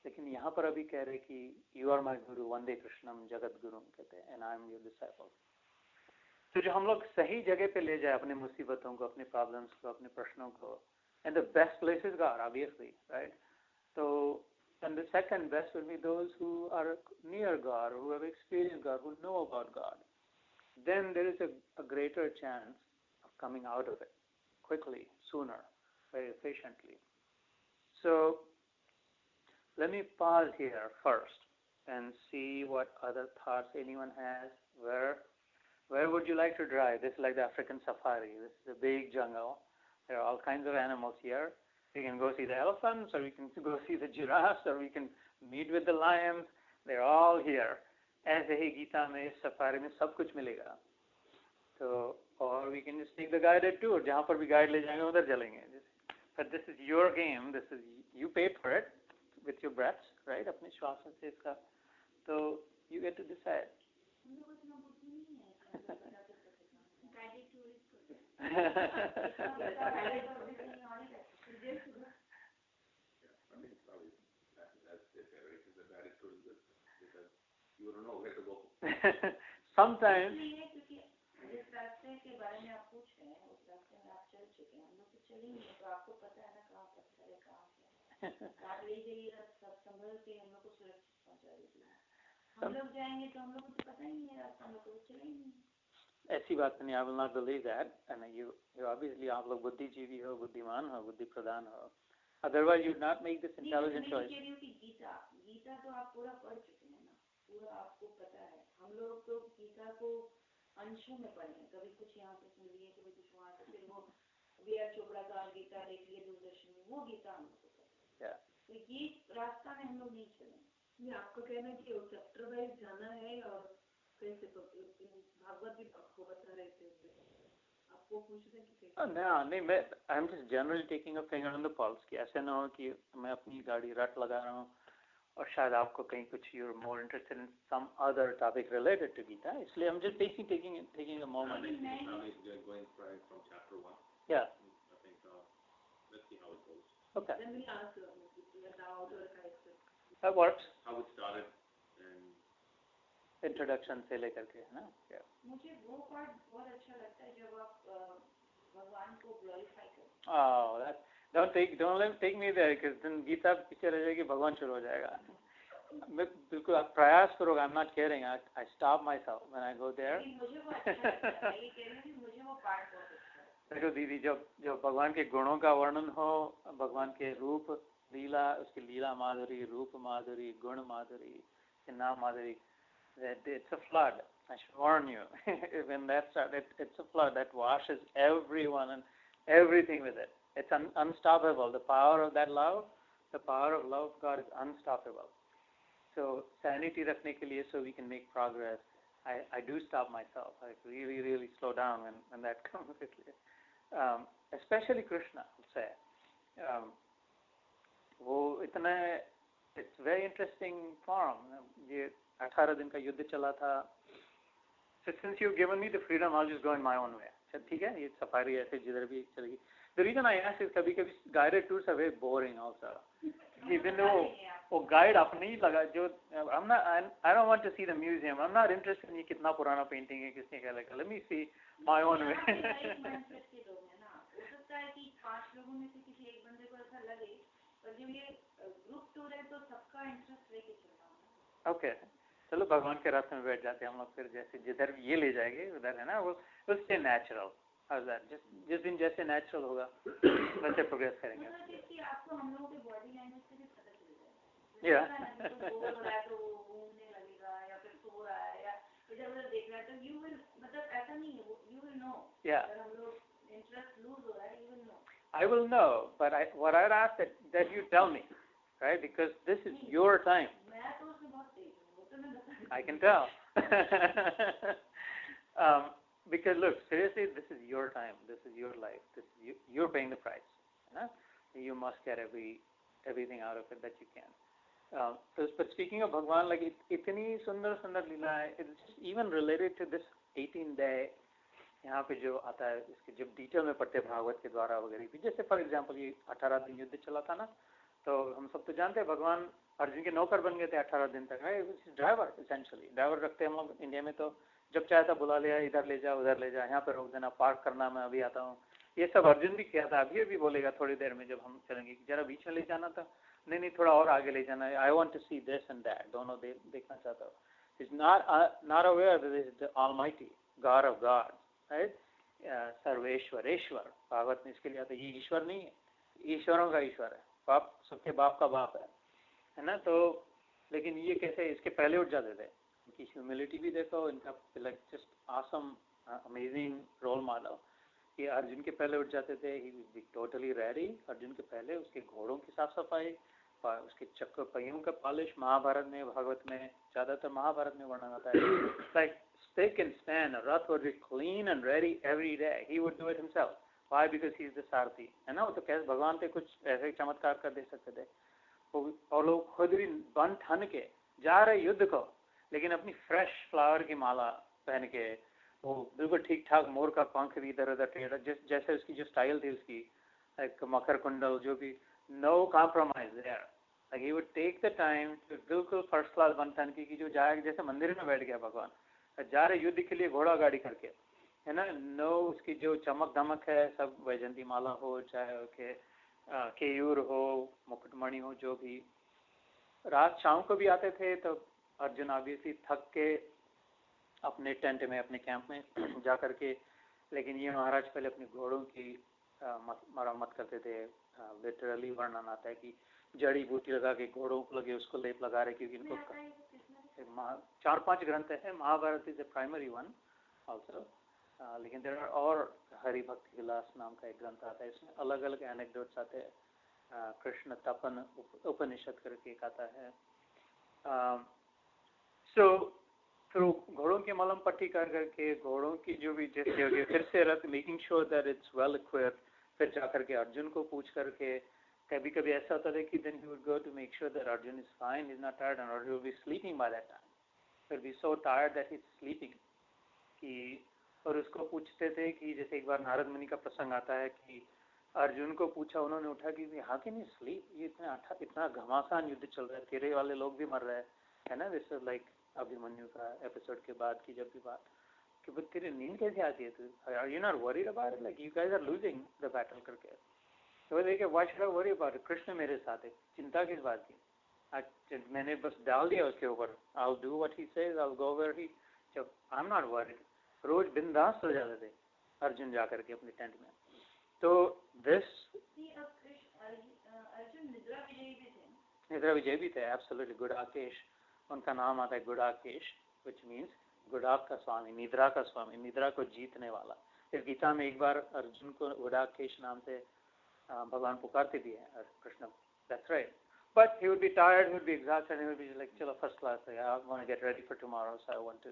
लेकिन यहाँ पर अभी कह रहे कि you are my guru, वंदे कृष्णम जगत गुरु कहते हैं, and I am your disciple. तो जो हम लोग सही जगह पे ले जाए अपने मुसीबतों को, अपने प्रॉब्लम्स को, अपने प्रश्नों को, and the best place is God, obviously, right? So, and the second best would be those who are near God, who have experienced God, who know about God. Then there is a greater chance of coming out of it quickly, sooner, very efficiently. So, let me pause here first and see what other thoughts anyone has. Where would you like to drive? This is like the African safari. This is a big jungle. There are all kinds of animals here. We can go see the elephants, or we can go see the giraffes, or we can meet with the lions. They're all here. ऐसे ही गीता में इस safari में सब कुछ मिलेगा. So, or we can just take the guided tour. जहाँ पर भी guide ले जाएंगे उधर चलेंगे. But this is your game. You paid for it with your breaths, right? अपने श्वासों से इसका. तो You get to decide. You don't know where to go. Sometimes. जिस रास्ते के बारे में आप पूछ रहे हैं उस रास्ते में आप चल चुके हैं, हम लोग तो चले नहीं, तो आपको पता है ना कहाँ पत्थर है कहाँ क्या। आप ले जाइए सब संभल के हम लोग को सुरक्षित पहुँचा दीजिए। हम लोग जाएंगे तो हम लोग को तो पता ही नहीं है रास्ता, हम लोग को चले ही नहीं। ऐसी बात नहीं, I will not believe that. And you obviously आप लोग बुद्धिजीवी हो, बुद्धिमान हो, बुद्धि प्रधान हो. Otherwise you would not make this intelligent choice. मैं कह रही हूँ कि गीता तो आप पूरा पढ़ चुके हैं ना, पूरा आपको पता है। हम लोग तो गीता को अंशों में पढ़े हैं, कभी कुछ यहाँ से सुन लिए, कभी कुछ वहाँ से, फिर वो वीआर चोपड़ा का गीता देख लिए दूरदर्शन में, वो गीता हम लोग को पता है। तो ये रास्ता में हम लोग नहीं चले। ये आपको कहना कि वो चैप्टर वाइज जाना है और कैसे भागवत गीता आपको बता रहे थे, आपको पूछ रहे कि नहीं मैं I am just generally taking a finger on the pulse कि ऐसे ना हो कि मैं अपनी गाड़ी रट लगा रहा हूँ और शायद आपको कहीं कुछ you're more interested in some other topic related to Gita. इसलिए I'm just taking a moment. Going from chapter 1. Yeah. I think let's see how it goes. Okay. Then we ask that works. How it started and introduction से लेकर के है ना? Yeah. मुझे वो part बहुत अच्छा लगता है जब आप भगवान को ग्लोरीफाई करते हैं। Oh, that don't take me there because then Gita पीछे रह जाएगी, भगवान शुरू हो जाएगा। मैं बिल्कुल आप प्रयास करोगे, I'm not kidding. I stop myself when I go there. मुझे वो अच्छा लगता है, ये कह रही हूँ कि मुझे वो पार्ट बहुत अच्छा लगता है। देखो दीदी, जब भगवान के गुणों का वर्णन हो, भगवान के रूप लीला, उसकी लीला माधुरी, रूप माधुरी, गुण माधुरी, नाम माधुरी, it's a flood. I should warn you. When that started, it's a flood that washes everyone and everything with it. It's unstoppable. The power of that love, the power of love of God is unstoppable. So sanity रखने के लिए, so we can make progress, I do stop myself. I really slow down when that comes. Especially Krishna, I would say. वो इतना, it's very interesting form. ये 18 दिन का युद्ध चला था. So since you've given me the freedom, I'll just go in my own way. ठीक है, ये सफारी ऐसे जिधर भी चलेगी. The reason I ask is कभी-कभी guided tours are very boring also. Even though वो guide अपने ही लगा जो I don't want to see the museum. I'm not interested in ये कितना पुराना painting है, किसने क्या लगा. Let me see my own way. हो सकता है कि 5 लोगों में से किसी एक बंदे को ऐसा लगे, पर जब ये ग्रुप टूर है तो सबका इंटरेस्ट लेके चलना है। Okay. चलो भगवान के रास्ते में बैठ जाते हैं हम लोग, फिर जैसे जिधर ये ले जाएंगे उधर है ना, वो उससे नेचुरल, जिस दिन जैसे नेचुरल होगा वैसे प्रोग्रेस करेंगे। आपको हम लोगों के बॉडी लैंग्वेज से भी पता चल जाएगा, तो बोल रहा है तो वो घूमने लगेगा या फिर सो रहा है या इधर-उधर देख रहा है, तो यू विल, मतलब ऐसा नहीं है, यू विल नो। अगर हम लोग इंटरेस्ट लूज हो रहा है, you will know. I will know, but what I'd ask that you tell me, right? Because this is your time. मैं तो उसमें बहुत तेज हूँ, वो तो मैं बता। I can tell. Because look, seriously, this is your time. This is your life. This is you're paying the price. You must get everything out of it that you can. But speaking of Bhagwan, like itni sundar leela, it's even related to this 18-day. यहाँ पे जो आता है इसके जब detail में पढ़ते भागवत के द्वारा वगैरह भी, जैसे फॉर एग्जांपल ये 18 दिन युद्ध चला था ना, तो हम सब तो जानते हैं भगवान अर्जुन के नौकर बन गए थे 18 दिन तक, ड्राइवर, एसेंशियली ड्राइवर रखते हैं हम लोग इंडिया में, तो जब चाहे था बुला लिया, इधर ले जा उधर ले जा, यहाँ पे रोक देना, पार्क करना, मैं अभी आता हूँ, ये सब अर्जुन भी किया था, अभी बोलेगा थोड़ी देर में जब हम चलेंगे, जरा बीच में ले जाना था, नहीं थोड़ा और आगे ले जाना है, I want to see this and that, दोनों देखना चाहता हूँ. Is not aware that this is the almighty God of God, right, सर्वेश्वरेश्वर. भागवत में इसके लिए आता है, ये ईश्वर नहीं है, ईश्वरों का ईश्वर है, बाप सबके बाप का बाप है ना. तो लेकिन ये कैसे इसके पहले उठ जाते थे, इनकी ह्यूमिलिटी भी देखो, इनका like just awesome amazing role model. कि अर्जुन के पहले उठ जाते थे, he was totally ready. Arjun के पहले उसके घोड़ों की साफ सफाई, उसके चक्र पहियों का पॉलिश. महाभारत में, भागवत में, ज्यादातर महाभारत में वर्णन आता है, like spick and span, a rath would be clean and ready every day. He would do it himself. Why? Because he is the सारथी, है ना. वो तो कैसे भगवान पे कुछ ऐसे चमत्कार कर दे सकते थे, और लोग खुद भी बन ठन के जा रहे युद्ध को, लेकिन अपनी फ्रेश फ्लावर की माला पहन के वो बिल्कुल ठीक ठाक मोर का पंख भी इधर उधर टेढ़ा, जैसे उसकी जो स्टाइल थी उसकी, एक मकर कुंडल, जो भी, no compromise there, like he would take the time to बिल्कुल फर्स्ट क्लास बनतन की जो जाए, जैसे मंदिर में बैठ गया भगवान, जा रहे युद्ध के लिए घोड़ा गाड़ी करके, है ना, नो उसकी जो चमक धमक है सब, वैजंती माला हो चाहे केयूर हो, मुकुटमणि हो, जो भी। रात शाम को भी आते थे तो अर्जुन ऑब्वियसली थक के अपने टेंट में, अपने कैंप में जा करके, लेकिन ये महाराज पहले अपने घोड़ों की मरम्मत करते थे। लिटरली वर्णन आता है कि जड़ी बूटी लगा के घोड़ों को लगे, उसको लेप लगा रहे, क्योंकि इनको 4-5 ग्रंथ है, Mahabharata is a primary one also, लेकिन देयर आर और हरि भक्ति विलास नाम का एक ग्रंथ आता है, इसमें अलग अलग एनेक्डोट्स आते हैं। कृष्ण तपन उपनिषद करके एक आता है। तो घोड़ों की मलम पट्टी कर करके, घोड़ों की जो भी जैसे होगी, फिर से रथ, making sure that it's well equipped, फिर जा करके अर्जुन को पूछ करके, कभी कभी ऐसा होता है कि then he would go to make sure that Arjun is fine, is not tired, and Arjun will be sleeping by that time, will be so tired that he is sleeping कि, और उसको पूछते थे कि जैसे एक बार नारद मुनि का प्रसंग आता है कि अर्जुन को पूछा, उन्होंने उठा कि हाउ कैन यू स्लीप, ये इतना घमासान युद्ध चल रहा है, तेरे वाले लोग भी मर रहे हैं, है ना, दिस इज लाइक अभिमन्यु का एपिसोड के बाद की जब भी बात कि वो तेरी नींद कैसे आती है, तू are you not worried about it, like you guys are losing the battle करके, तो देखिए why should I worry about it, Krishna मेरे साथ है, चिंता किस बात की, मैंने बस डाल दिया उसके ऊपर, I will do what he says, I will go where he, जब आई एम नॉट वरीड, रोज बिंदास हो जाते थे अर्जुन जा करके अपने टेंट में। तो दिस अर्जुन निद्रा विजय भी थे, एब्सोल्युटली, गुडाकेश उनका नाम आता है, गुडाकेश, व्हिच मींस गुडाक का स्वामी, निद्रा का स्वामी, निद्रा को जीतने वाला। इस गीता में एक बार अर्जुन को गुडाकेश नाम से भगवान पुकारते भी हैं, Krishna, that's right, but he would be tired, he would be exhausted, he would be like चलो first class, I want to get ready for tomorrow, so I want to,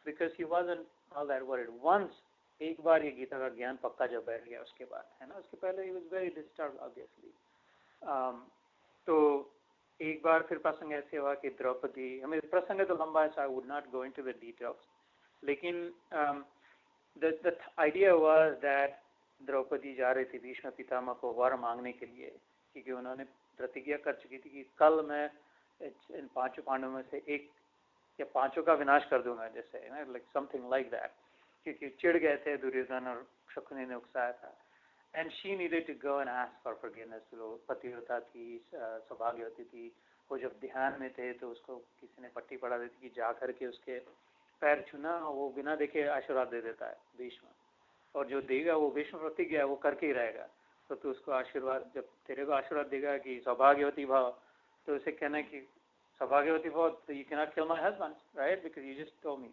because he wasn't all that worried. Once एक बार ये गीता का ज्ञान पक्का जब बैठ गया उसके बाद, है ना, उसके पहले he was very disturbed obviously. तो एक बार फिर प्रसंग ऐसे हुआ कि द्रौपदी, हमें प्रसंग तो लंबा है, so I would not go into the details, लेकिन the idea was that Draupadi जा रही थी भीष्म पितामह को वर मांगने के लिए, क्योंकि उन्होंने प्रतिज्ञा कर चुकी थी कि कल मैं इन 5 पांडवों में से एक या 5 का विनाश कर दूंगा, जैसे लाइक समथिंग लाइक दैट, क्योंकि चिढ़ गए थे दुर्योधन और शकुनी ने उकसाया था, and she needed to go and ask for forgiveness. वो पतिव्रता थी, सौभाग्यवती थी, वो जब ध्यान में थे तो उसको किसी ने पट्टी पढ़ा दी थी कि जा करके उसके पैर छूना, वो बिना देखे आशीर्वाद दे देता है भीष्म, और जो देगा वो भीष्म प्रतिज्ञा वो करके ही रहेगा, तो तू उसको आशीर्वाद, जब तेरे को आशीर्वाद देगा कि सौभाग्यवती भाव, तो उसे कहना कि सौभाग्यवती भाव, तो you can not kill my husband, right, because you just told me,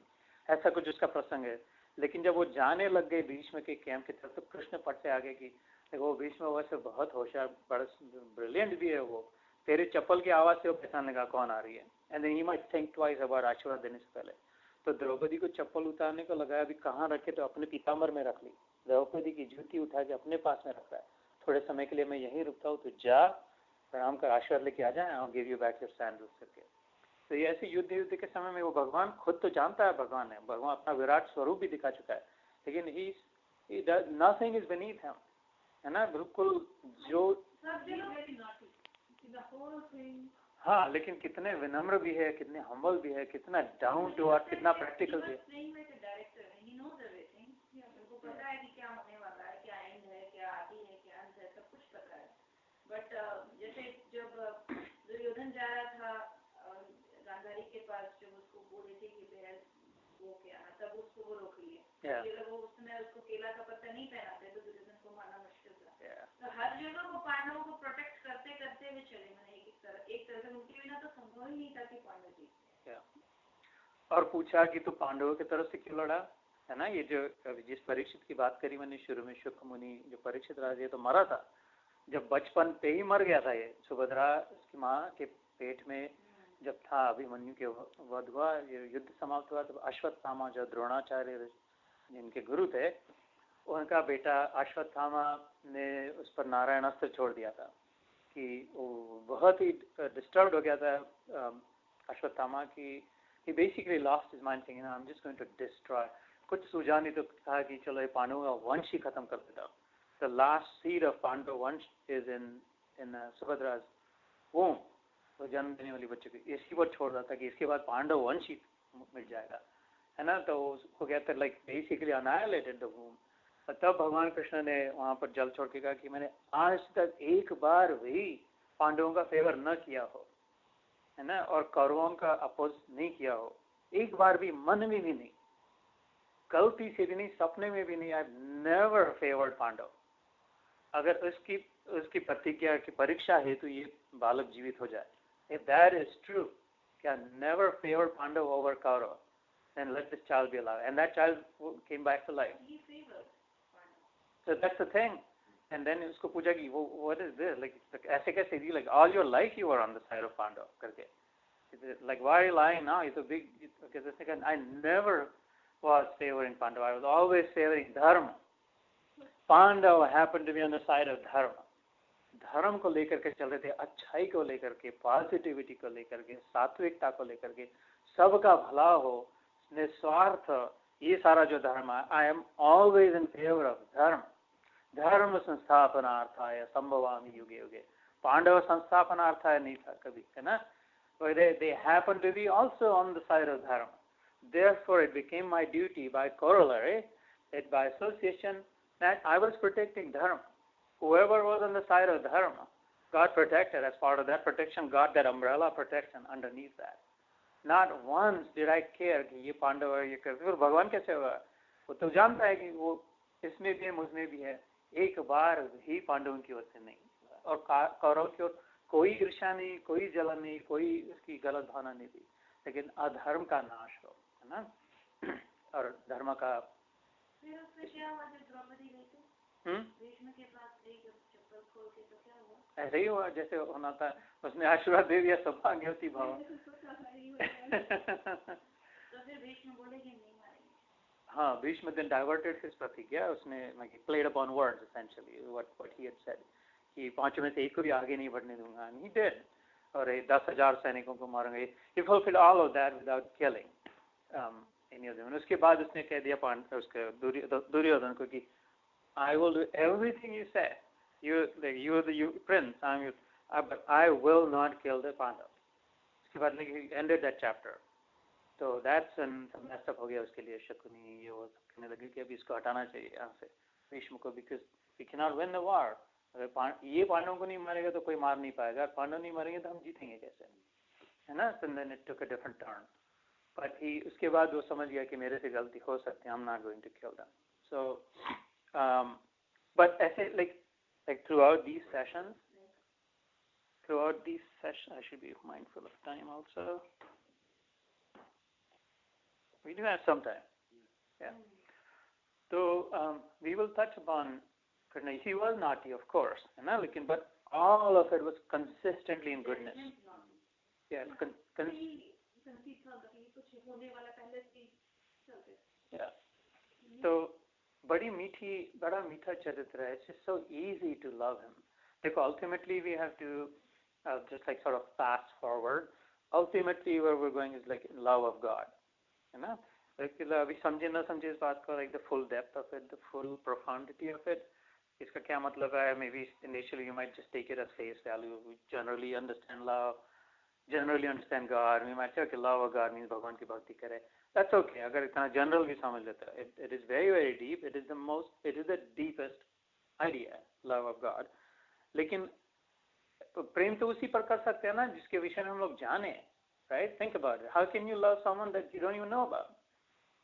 ऐसा कुछ उसका प्रसंग है। लेकिन जब वो जाने लग गए भीष्म के कैंप की तरफ, तो कृष्ण पट से आगे की, देखो वो भीष्म वैसे बहुत होशियार, बड़ा ब्रिलियंट भी है, वो तेरे चप्पल की आवाज से वो पहचानने लगा कौन आ रही है, and then he might think twice about आशीर्वाद देने से पहले। तो द्रौपदी को चप्पल उतारने को लगाया, अभी कहाँ रखे, तो अपने पीताम्बर में रख ली, द्रौपदी की जूती उठा के अपने पास में रखा है, थोड़े समय के लिए मैं यहीं रुकता हूँ, तो जा प्रणाम कर आशीर्वाद लेके आ जाए, I will give you back your sandals करके। तो ये ऐसे युद्ध के समय में वो भगवान खुद तो जानता है, भगवान है, भगवान अपना विराट स्वरूप भी दिखा चुका है, लेकिन नथिंग इज बीनीथ हिम, है ना, बिल्कुल जो, हाँ, लेकिन कितने विनम्र भी है, कितने हम्बल भी है, कितना डाउन टू अर्थ, कितना प्रैक्टिकल भी है। पता है कि क्या होने वाला है, क्या एंड है, क्या आदि है, क्या अंत है, सब कुछ पता है। बट जैसे जब दुर्योधन जा रहा था गांधारी के पास, जब उसको बोल रहे थे कि बहन वो क्या, तब उसको वो रोक लिए, वो उसने उसको केला का पत्ता नहीं पहनाते तो दुर्योधन को मारना मुश्किल था। तो हर जगह वो पांडवों को प्रोटेक्ट करते करते हुए चले, मैंने एक तरह से उनके बिना तो संभव ही नहीं था कि पांडव जीते। और पूछा कि तू पांडवों की तरफ से क्यों लड़ा, है ना, ये जो जिस परीक्षित की बात करी मैंने शुरू में, शुक मुनि जो परीक्षित राजा तो मरा था, जब बचपन पे ही मर गया था, ये सुभद्रा उसकी माँ के पेट में जब था, अभिमन्यु के वध हुआ, युद्ध समाप्त हुआ, तो अश्वत्थामा जो द्रोणाचार्य जिनके गुरु थे, उनका बेटा अश्वत्थामा ने उस पर नारायण अस्त्र छोड़ दिया था, कि वो बहुत ही डिस्टर्ब हो गया था अश्वत्थामा की he basically lost his mind thinking, I'm just going to destroy. कुछ सूझा नहीं तो कहा कि चलो ये पांडवों का वंश ही खत्म कर देता हूँ. The last seed of Pandav वंश is in Subhadra's womb. तो जन्म देने वाली बच्चे को इसी पर छोड़ रहा था कि इसके बाद पांडव वंश ही मिट जाएगा, है ना. तो उसको कहते हैं like basically annihilated the womb. तब भगवान कृष्ण ने वहाँ पर जल छोड़ के कहा कि मैंने आज तक एक बार भी पांडवों का फेवर न किया हो, है ना, और कौरवों का अपोज नहीं किया हो, एक बार भी, मन में भी नहीं, गलती से भी नहीं, सपने में भी नहीं. I never favoured Pandav. अगर उसकी प्रतिज्ञा की परीक्षा हेतु ये बालक जीवित हो जाए, इफ दैट इज ट्रू, क्या never favoured Pandav over Kaurav, then let this child be alive. And that child came back to life. He favored Pandav. So that's the thing. And then उसको पूछा कि what is this? Like ऐसे कैसे दी? Like all your life you were on the side of Pandav करके. Like why are you lying now? It's a big. Because I never was favoring Pandav. I was always favoring Dharma. Pandav happened to be on the side of Dharma. धर्म को लेकर के चल रहे थे, अच्छाई को लेकर के, पॉजिटिविटी को लेकर के, सात्विकता को लेकर के, सबका भला हो, निस्वार्थ, ये सारा जो धर्म है. I am always in favour of धर्म. धर्म संस्थापनार्थाय संभवामि युगे युगे. पांडव संस्थापनार्थाय नहीं था कभी, है ना. They happened to be also on the side of dharma. Therefore, it became my duty by corollary, that by association, that I was protecting dharma. Whoever was on the side of dharma, God protected. As part of that protection, got that umbrella protection underneath that. Not once did I care कि ये पांडव है, ये करते. फिर भगवान कैसे हुआ? वो तो जानता है कि वो इसमें भी है, मुझमें भी है. एक बार भी पांडवों की ओर से नहीं, और कौरव की ओर कोई ईर्ष्या नहीं, कोई जलन नहीं, कोई उसकी गलत भावना नहीं थी. लेकिन अधर्म का नाश हो, है ना, और धर्म का. फिर उसमें क्या हुआ जब द्रौपदी गई थी? भीष्म के पास गई जब चप्पल खोल के, तो क्या हुआ? ऐसे ही हुआ जैसे होना था. उसने आशीर्वाद दे दिया, सौभाग्यवती भाव. तो फिर भीष्म बोले कि नहीं मारेंगे. हाँ, भीष्म then diverted his प्रतिज्ञा. उसने like played upon words essentially what he had said. कि पांचों में से एक को भी आगे नहीं बढ़ने दूंगा. And he did. और 10,000 सैनिकों को मारेंगे. He fulfilled all of that without killing any of them. उसके बाद उसने कह दिया उसके दुर्योधन को कि I will do everything you say. You are the prince. But I will not kill the Pandavas. उसके बाद he ended that chapter. तो that's messed up हो गया उसके लिए. शकुनी ये वो कहने लगे कि अभी इसको हटाना चाहिए यहाँ से भीष्म को, because we cannot win the war. अगर ये पांडवों को नहीं मारेगा तो कोई मार नहीं पाएगा. पांडव नहीं मारेंगे तो हम जीतेंगे कैसे, है ना. So then it took a different turn. But उसके बाद वो समझ गया कि मेरे से गलती हो सकती है. I'm not going to kill them. So, but ऐसे like throughout these sessions, I should be mindful of time also. We do have some time. Yeah. So we will touch upon Krishna. He was naughty, of course, but all of it was consistently in goodness. Yeah. Yeah. So बड़ा मीठा चरित्र है. It's just so easy to love him. Like ultimately we have to just like sort of fast forward. Ultimately where we're going is like love of God. है ना. अभी समझे ना समझे इस बात को, like the full depth of it, the full profundity of it. इसका क्या मतलब है? Maybe initially you might just take it as face value. We generally understand love, generally understand God. We might say okay, love of God means भगवान की भक्ति करे. That's okay. अगर इतना general भी समझ लेता है, it is very very deep. It is the deepest idea, love of God. लेकिन प्रेम तो उसी पर कर सकते हैं ना जिसके विषय में हम लोग जाने. Right? Think about it. How can you love someone that you don't even know about?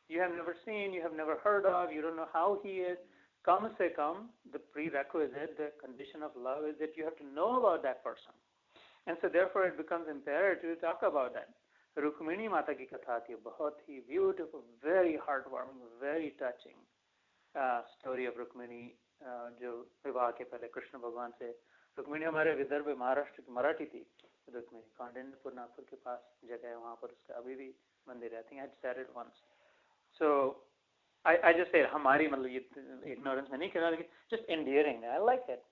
You have never seen, you have never heard of, you don't know how he is. Kam se kam, the prerequisite, the condition of love is that you have to know about that person. And so therefore it becomes imperative to talk about that. Rukmini Mata ki katha thi, bahut hi beautiful, very heartwarming, very touching story of Rukmini, जो विवाह के पहले कृष्ण भगवान से. रुक्मिणी हमारे विदर्भ महाराष्ट्र की मराठी थी. रुक्मिणी कौंडिन्यपुर नागपुर के पास जगह है, वहाँ पर उसका अभी भी मंदिर है. I think I had said it once. So I just said हमारी मतलब ये ignorance में नहीं कहना, लेकिन just endearing. I like it.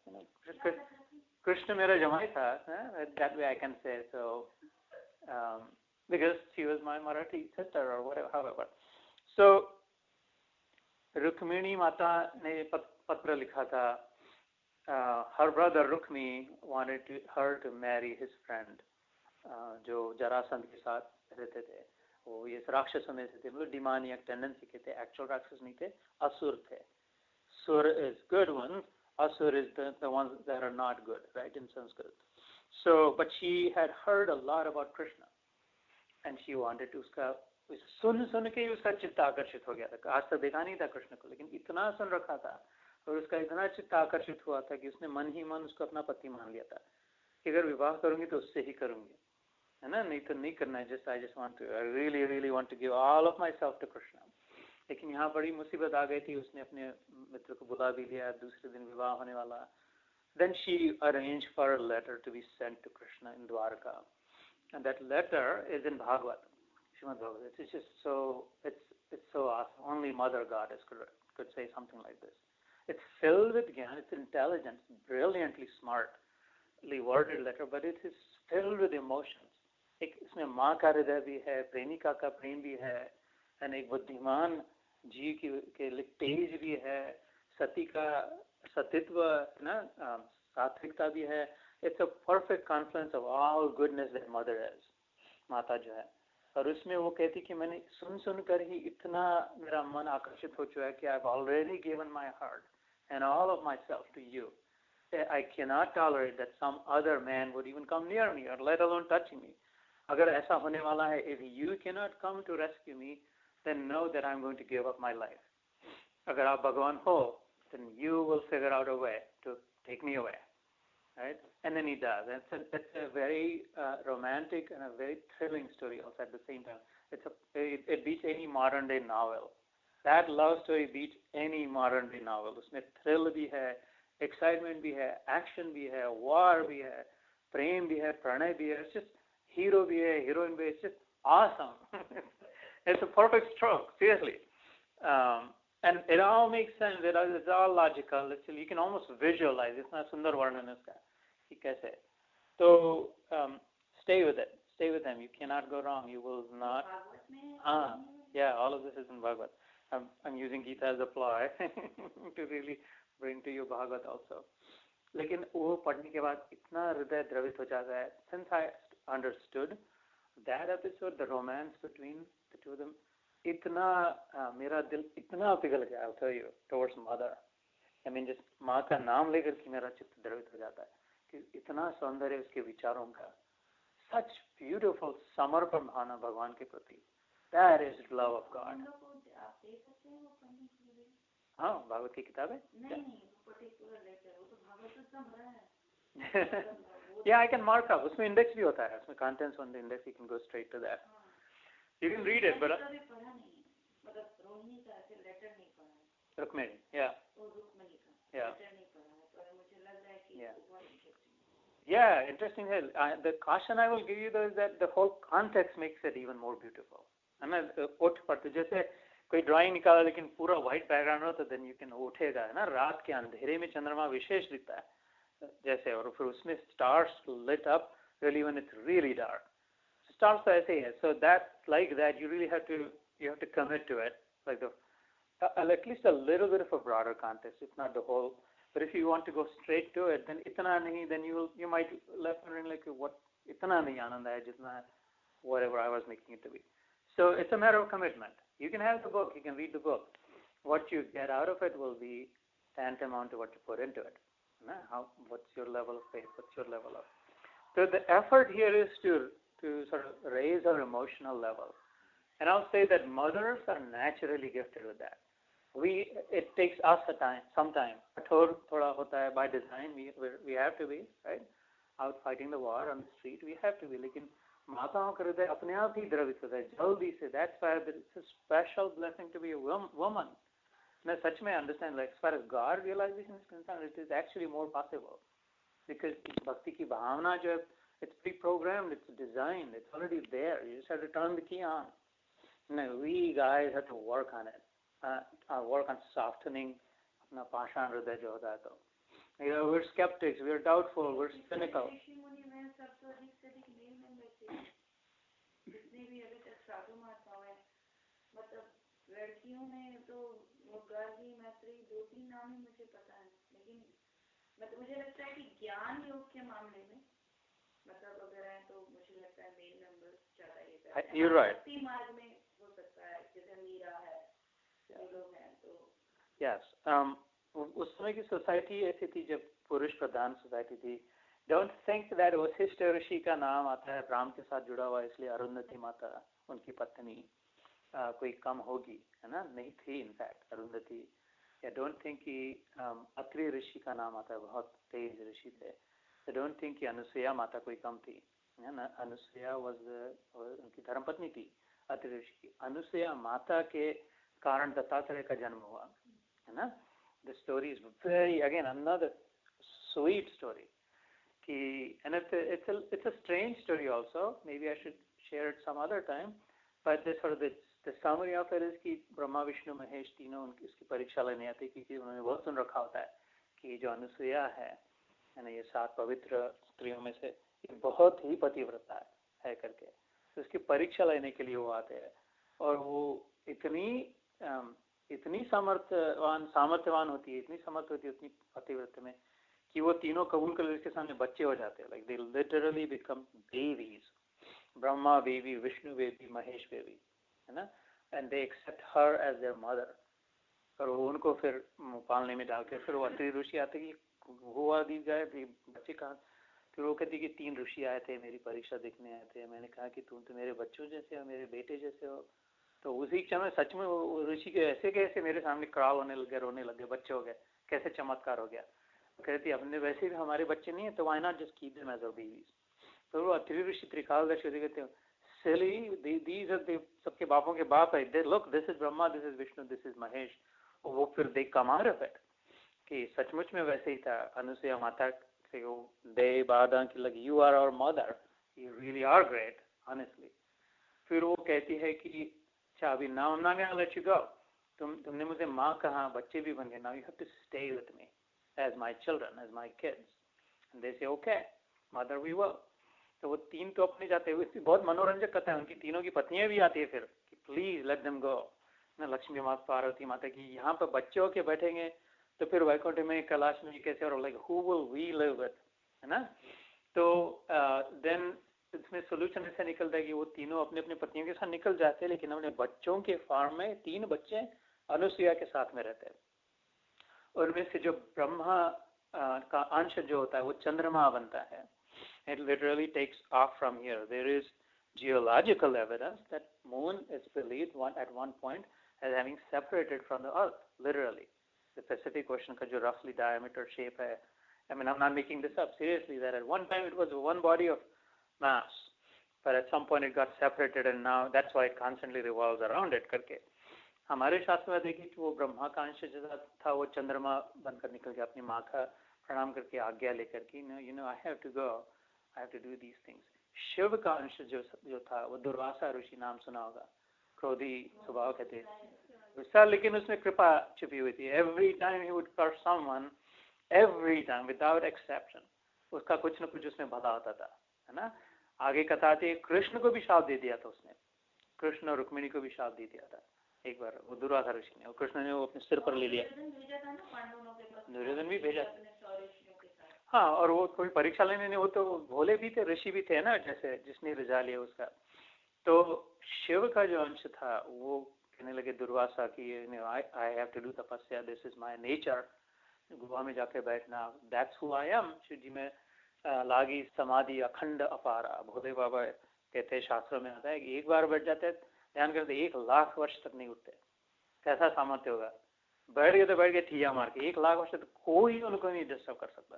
Krishna मेरा जमाई था. That way I can say. So because she was my Marathi sister or whatever, however. So Rukmini Mata ne patra likha tha. Her brother Rukmi wanted her to marry his friend, जो जरासंध के साथ रहते थे. वो ये राक्षसों में से थे, मतलब demoniac tendency के थे. Actual राक्षस नहीं थे, असुर थे. Sur is good ones, asur is the ones that are not good, right, in Sanskrit. So, but she had heard a lot about Krishna, and she wanted to उसका सुन के ही उसका चित्त आकर्षित हो गया था. आज तक देखा नहीं था कृष्ण को, लेकिन इतना सुन रखा था और उसका इतना चित्त आकर्षित हुआ था कि उसने मन ही मन उसको अपना पति मान लिया था कि अगर विवाह करूंगी तो उससे ही करूंगी, है ना, नहीं तो नहीं करना है. Just I just want to, I really want to give all of myself to Krishna. लेकिन यहाँ बड़ी मुसीबत आ गई थी. उसने अपने मित्र को बुला भी लिया, दूसरे दिन विवाह होने वाला. Then she arranged for a letter to be sent to Krishna in Dwarka, and that letter is in Bhagwad, Srimad Bhagavad. It's just so it's so awesome. Only Mother Goddess could say something like this. It's filled with gyan. It's intelligent, brilliantly smartly worded letter, but it is filled with emotions. एक इसमें माँ का हृदय भी है, प्रेमिका का प्रेम भी है, and एक बुद्धिमान जी के लिए तेज भी है, सती का सतित्व ना, सात्विकता भी है. It's a perfect confluence of all goodness that mother is, माता जो है. और उसमें वो कहती कि मैंने सुन कर ही इतना मेरा मन आकर्षित हो चुका है कि I've already given my heart and all of myself to you. I cannot tolerate that some other man would even come near me or let alone touching me. अगर ऐसा होने वाला है, if you cannot come to rescue me, then know that I'm going to give up my life. अगर आप भगवान हो, then you will figure out a way to take me away, right? And then he does. It's a very romantic and a very thrilling story also at the same time. It beats any modern day novel. That love story beats any modern day novel. उसमें thrill भी है, excitement भी है, action भी है, war भी है, प्रेम भी है, प्रणय भी है. It's just hero भी है, heroine भी है. It's just awesome. It's a perfect stroke, seriously. And it all makes sense. It's all logical. You can almost visualize. इतना सुंदर वर्णन है इसका कि कैसे. So stay with it. Stay with him. You cannot go wrong. You will not. Yeah, all of this is in Bhagavad. I'm using Gita as a ploy to really bring to you Bhagavad also. लेकिन वो पढ़ने के बाद इतना हृदय द्रवित हो जाता है. Since I understood that episode, the romance between the two of them, इतना मेरा दिल इतना पिघल गया, I'll tell you, towards mother. I mean, just माँ का नाम लेकर के मेरा चित्त द्रवित हो जाता है कि इतना सौंदर्य उसके विचारों का. Such beautiful समर्पण भावना भगवान के प्रति. That is love of God. हाँ, भागवत की किताब है. Yeah, I can mark up. उसमें index भी होता है. उसमें contents on the index. You can go straight to that. You can read it, but Rukmini, yeah. Yeah. Yeah, interesting. The caution I will give you though is that the whole context makes it even more beautiful. है ना, ओठ पर तो जैसे कोई drawing निकाला लेकिन पूरा व्हाइट बैकग्राउंड हो तो देन यू कैन उठेगा, है ना. रात के अंधेरे में चंद्रमा विशेष दिखता है जैसे, और फिर उसमें stars lit up really when it's really dark. Stars तो ऐसे ही है. So that's like that. You really have to commit to it, like at least a little bit of a broader context. It's not the whole. But if you want to go straight to it, then इतना नहीं. Then you might left wondering like what इतना नहीं आनंद है जितना whatever I was making it to be. So it's a matter of commitment. You can have the book. You can read the book. What you get out of it will be tantamount to what you put into it. What's your level of faith? What's your level of? So the effort here is to sort of raise our emotional level. And I'll say that mothers are naturally gifted with that. It takes us some time. कठोर थोड़ा होता है by design. We have to be, right? Out fighting the war on the street, we have to be. लेकिन माताओं का हृदय अपने आप ही द्रवित होता है जल्दी से. That's why it's a special blessing to be a woman. मैं सच में understand, like as far as God realization is concerned, it is actually more possible. Because bhakti ki bhavana jo hai, it's pre-programmed, it's designed, it's already there. You just have to turn the key on. No, we guys have to work on it. Work on softening apna pashan hriday jo hota hai to. We're skeptics, we're doubtful, we're cynical. साधु महात्माओं है, मतलब लड़कियों में तो वो गार्गी मैत्री 2-3 नाम ही मुझे पता है, लेकिन मतलब मुझे लगता है कि ज्ञान योग के मामले में मतलब अगर है तो मुझे लगता है मेल नंबर ज्यादा ये करते हैं। You're right. भक्ति मार्ग में हो सकता है, जैसे मीरा है, ये लोग हैं तो Yes. उस समय की सोसाइटी ऐसी थी जब पुरुष प्रधान सोसाइटी थी. डोंट थिंक दैट वशिष्ठ ऋषि का नाम आता है राम के साथ जुड़ा हुआ, इसलिए अरुंधति माता उनकी पत्नी कोई कम होगी, है ना? नहीं थी इनफैक्ट अरुंधति. या डोंट थिंक कि अत्रि ऋषि का नाम आता है, बहुत तेज ऋषि थे. डोंट थिंक कि अनुसुईया माता कोई कम थी, है ना? अनुसुईया उनकी धर्मपत्नी थी अत्रि ऋषि की. अनुसुईया माता के कारण दत्तात्रेय का जन्म हुआ, है ना? The story is very, again, another sweet story. And it's a strange story also. Maybe I should share it some other time. But the summary of it is कि ब्रह्मा विष्णु महेश तीनों इसकी परीक्षा लेने आते हैं, क्योंकि उन्होंने बहुत सुन रखा होता है कि जो अनुसुईया है ना, ये 7 पवित्र स्त्रियों में से ये बहुत ही पतिव्रता है करके. तो उसकी परीक्षा लेने के लिए वो आते हैं, और वो इतनी सामर्थ्यवान होती है, इतनी समर्थ होती है उतनी पतिव्रत में, कि वो तीनों कबूल कर इसके सामने बच्चे हो जाते हैं. Like they literally become babies. Brahma baby, Vishnu baby, Mahesh baby, है ना? And they accept her as their mother. और वो उनको फिर पालने में डाल के फिर वो अत्रि ऋषि आते कि हुआ दी जाए बच्चे कहाँ. फिर वो कहती कि 3 ऋषि आए थे, मेरी परीक्षा देखने आए थे. मैंने कहा कि तुम तो मेरे बच्चों जैसे हो, मेरे बेटे जैसे हो. तो उसी क्षण में सच में वो ऋषि के ऐसे कैसे मेरे सामने क्राल होने लगे, रोने लगे, बच्चे हो गए, कैसे चमत्कार हो गया. कहती अपने वैसे भी हमारे बच्चे नहीं है, तो why not just keep them as a babies. तो वो अत्रि ऋषि त्रिकालदर्शी कहते हैं सिली, दीज आर सबके बापों के बाप है. They look, this is Brahma, this is Vishnu, this is Mahesh. और वो फिर दे कम आउट ऑफ इट कि सचमुच में वैसे ही था. अनुसुईया माता से वो दे बाधा की लगी, you are our mother, you really are great honestly. फिर वो कहती है कि अच्छा अभी now I am not gonna let you go. तुमने मुझे माँ कहा, बच्चे भी बन गए, now you have to stay with me as my children, as my kids. And they say okay mother we will. तो वो 3 तो अपने जाते हुए, बहुत मनोरंजक कथा है. उनकी तीनों की पत्नियां भी आती है फिर कि प्लीज लेट देम गो ना. लक्ष्मी माता, पार्वती माता की यहाँ पर बच्चे होके बैठेंगे तो फिर वैकुंठ में, कैलाश में कैसे, और like who will we live with, है ना? तो देन इसमें सोल्यूशन ऐसा निकलता है कि वो तीनों अपने अपने पत्नियों के साथ निकल जाते हैं, लेकिन अपने बच्चों के फार्म में 3 बच्चे अनुसुईया के साथ में रहते हैं. उनमें से जो ब्रह्मा का अंश जो होता है वो चंद्रमा बनता है. It literally takes off from here. There is geological evidence that moon is believed at one point as having separated from the earth, literally. The Pacific Ocean का जो roughly diameter shape है, I mean, I'm not making this up, seriously, that at one time it was one body of mass, but at some point it got separated, and now that's why it constantly revolves around it करके. हमारे शास्त्र में देखिए कि वो ब्रह्मा का अंश जैसा था, वो चंद्रमा बनकर निकल गया, अपनी माँ का प्रणाम करके आज्ञा लेकर कि you know I have to go, I have to do these things. Shiv का अंश जो था वो दुर्वासा ऋषि, नाम सुना होगा, क्रोधी स्वभाव के थे गुस्सा, लेकिन उसमें कृपा छुपी हुई थी. Every time he would curse someone, every time without exception. उसका कुछ न कुछ उसमें भला होता था, है ना? आगे कथा आती है, कृष्ण को भी शाप दे दिया था उसने. कृष्ण और रुक्मिणी को भी शाप दे दिया था एक बार वो दुर्वासा ऋषि ने, और कृष्ण ने वो अपने सिर पर ले लिया. दुर्योधन भी भेजा. हाँ, और वो कोई परीक्षा लेने, वो तो भोले भी थे, ऋषि भी थे ना, जैसे जिसने रिजा लिया उसका. तो शिव का जो अंश था वो कहने लगे दुर्वासा की आई हैव टू डू तपस्या, दिस इज माय नेचर. गुफा में जाके बैठना, that's who I am. Shiv ji में लागी समाधि अखंड अपारा. भोले बाबा कहते हैं, शास्त्रों में आता है कि एक बार बैठ जाते हैं, ध्यान करते 1 लाख वर्ष तक नहीं उठते. कैसा सामर्थ्य होगा. बैठ गए तो बैठ गए ठिया मार के, 1 लाख वर्ष तक कोई उनको नहीं डिस्टर्ब कर सकता.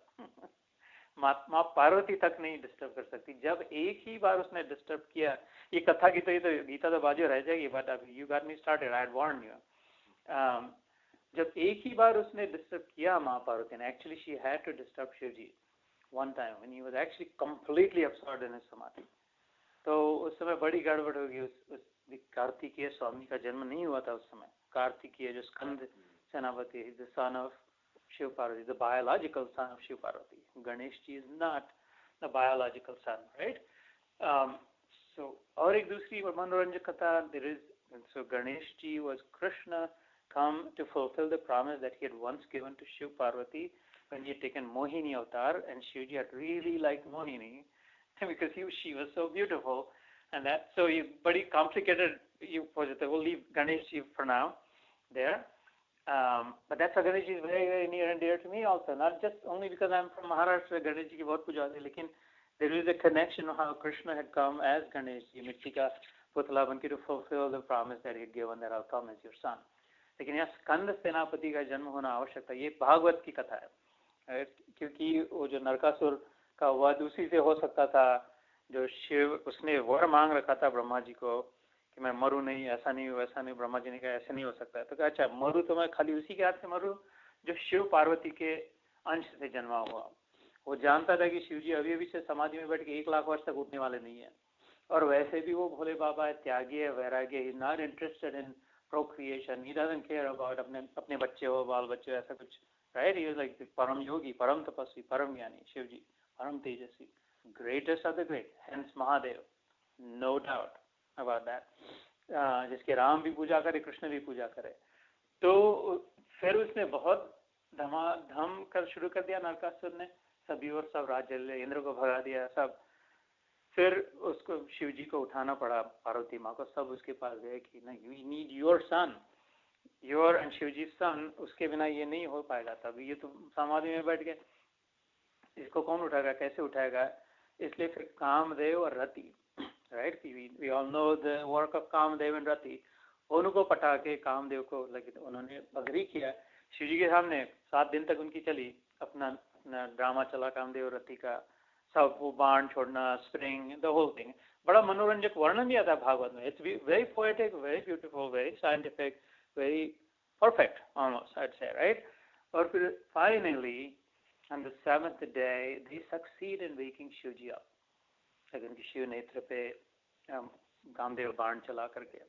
माँ पार्वती तक नहीं डिस्टर्ब कर सकती. जब एक ही बार उसने डिस्टर्ब किया, ये कथा की तो, ये तो गीता तो बाजू रह जाएगी, बट अब you got me started, I had warned you. जब एक ही बार उसने डिस्टर्ब किया माँ पार्वती ने, actually she had to disturb Shiv ji one time when he was actually completely absorbed in his samadhi. तो उस समय बड़ी गड़बड़ होगी. उस कार्तिकेय स्वामी का जन्म नहीं हुआ था उस समय. कार्तिकेय जो स्कंद सेनापति, the son of Shiv Parvati, the biological son of Shiv Parvati. Ganesh ji is not the biological son, right? So और एक दूसरी मनोरंजक कथा there is, so Ganesh ji was Krishna come to fulfill the promise that he had once given to Shiv Parvati when he had taken Mohini avatar, and Shivji had really liked Mohini because she was so beautiful, and that so you very complicated. We'll leave Ganesh ji for now there, but that's why Ganesh ji is very very near and dear to me also. Not just only because I'm from Maharashtra, Ganesh ji ki bahut puja hoti, lekin there is a connection of how Krishna had come as Ganesh ji, mitti ka putla banke to fulfill the promise that he had given, that I'll come as your son. लेकिन यहाँ स्कंद सेनापति का जन्म होना आवश्यक था. ये भागवत की कथा है, क्योंकि वो जो नरकासुर का वध उसी से हो सकता था, जो शिव उसने वर मांग रखा था ब्रह्मा जी को कि मैं मरूं नहीं, ऐसा नहीं हो, ऐसा नहीं. ब्रह्मा जी ने कहा ऐसे नहीं हो सकता है. तो कहा अच्छा मरूं तो मैं खाली उसी के हाथ से मरूं जो शिव पार्वती के अंश से जन्मा हुआ. वो जानता था कि शिव जी अभी अभी से समाधि में बैठ के 1 लाख वर्ष तक उठने वाले नहीं है, और वैसे भी वो भोले बाबा है, त्यागी है, वैराग्य. He is not interested in procreation. He doesn't care about अपने बच्चे हो, बाल बच्चे, ऐसा कुछ. Right? He is like the param yogi, param tapasvi, param jnani, Shivji, param tejasvi, greatest of the great. Hence Mahadev, no doubt about that. जिसके राम भी पूजा करे, कृष्ण भी पूजा करे. तो फिर उसने बहुत धमाधम कर शुरू कर दिया नरकासुर ने, सभी और सब राज्य ले, इंद्र को भगा दिया सब. फिर उसको शिव जी को उठाना पड़ा, पार्वती माँ को. सब उसके पास गए कि नहीं, we need your son, your and Shiv ji son, उसके बिना ये नहीं हो पाएगा. तब ये तो समाधि में बैठ गए, इसको कौन उठाएगा, कैसे उठाएगा. इसलिए फिर कामदेव और Rati, right, we all know the work of Kamdev and Rati. उनको पटा के कामदेव को उन्होंने अग्री किया शिव जी के सामने. 7 दिन तक उनकी चली, अपना ड्रामा चला कामदेव रति का. सब वो बाण छोड़ना, स्प्रिंग, द होल थिंग. बड़ा मनोरंजक वर्णन दिया था भागवत में. It's very poetic, very beautiful, very scientific, very perfect almost I would say, right. और फिर finally on the 7th day they succeed in waking Shivji up. लेकिन शिव नेत्र पे कामदेव बाण चला करके,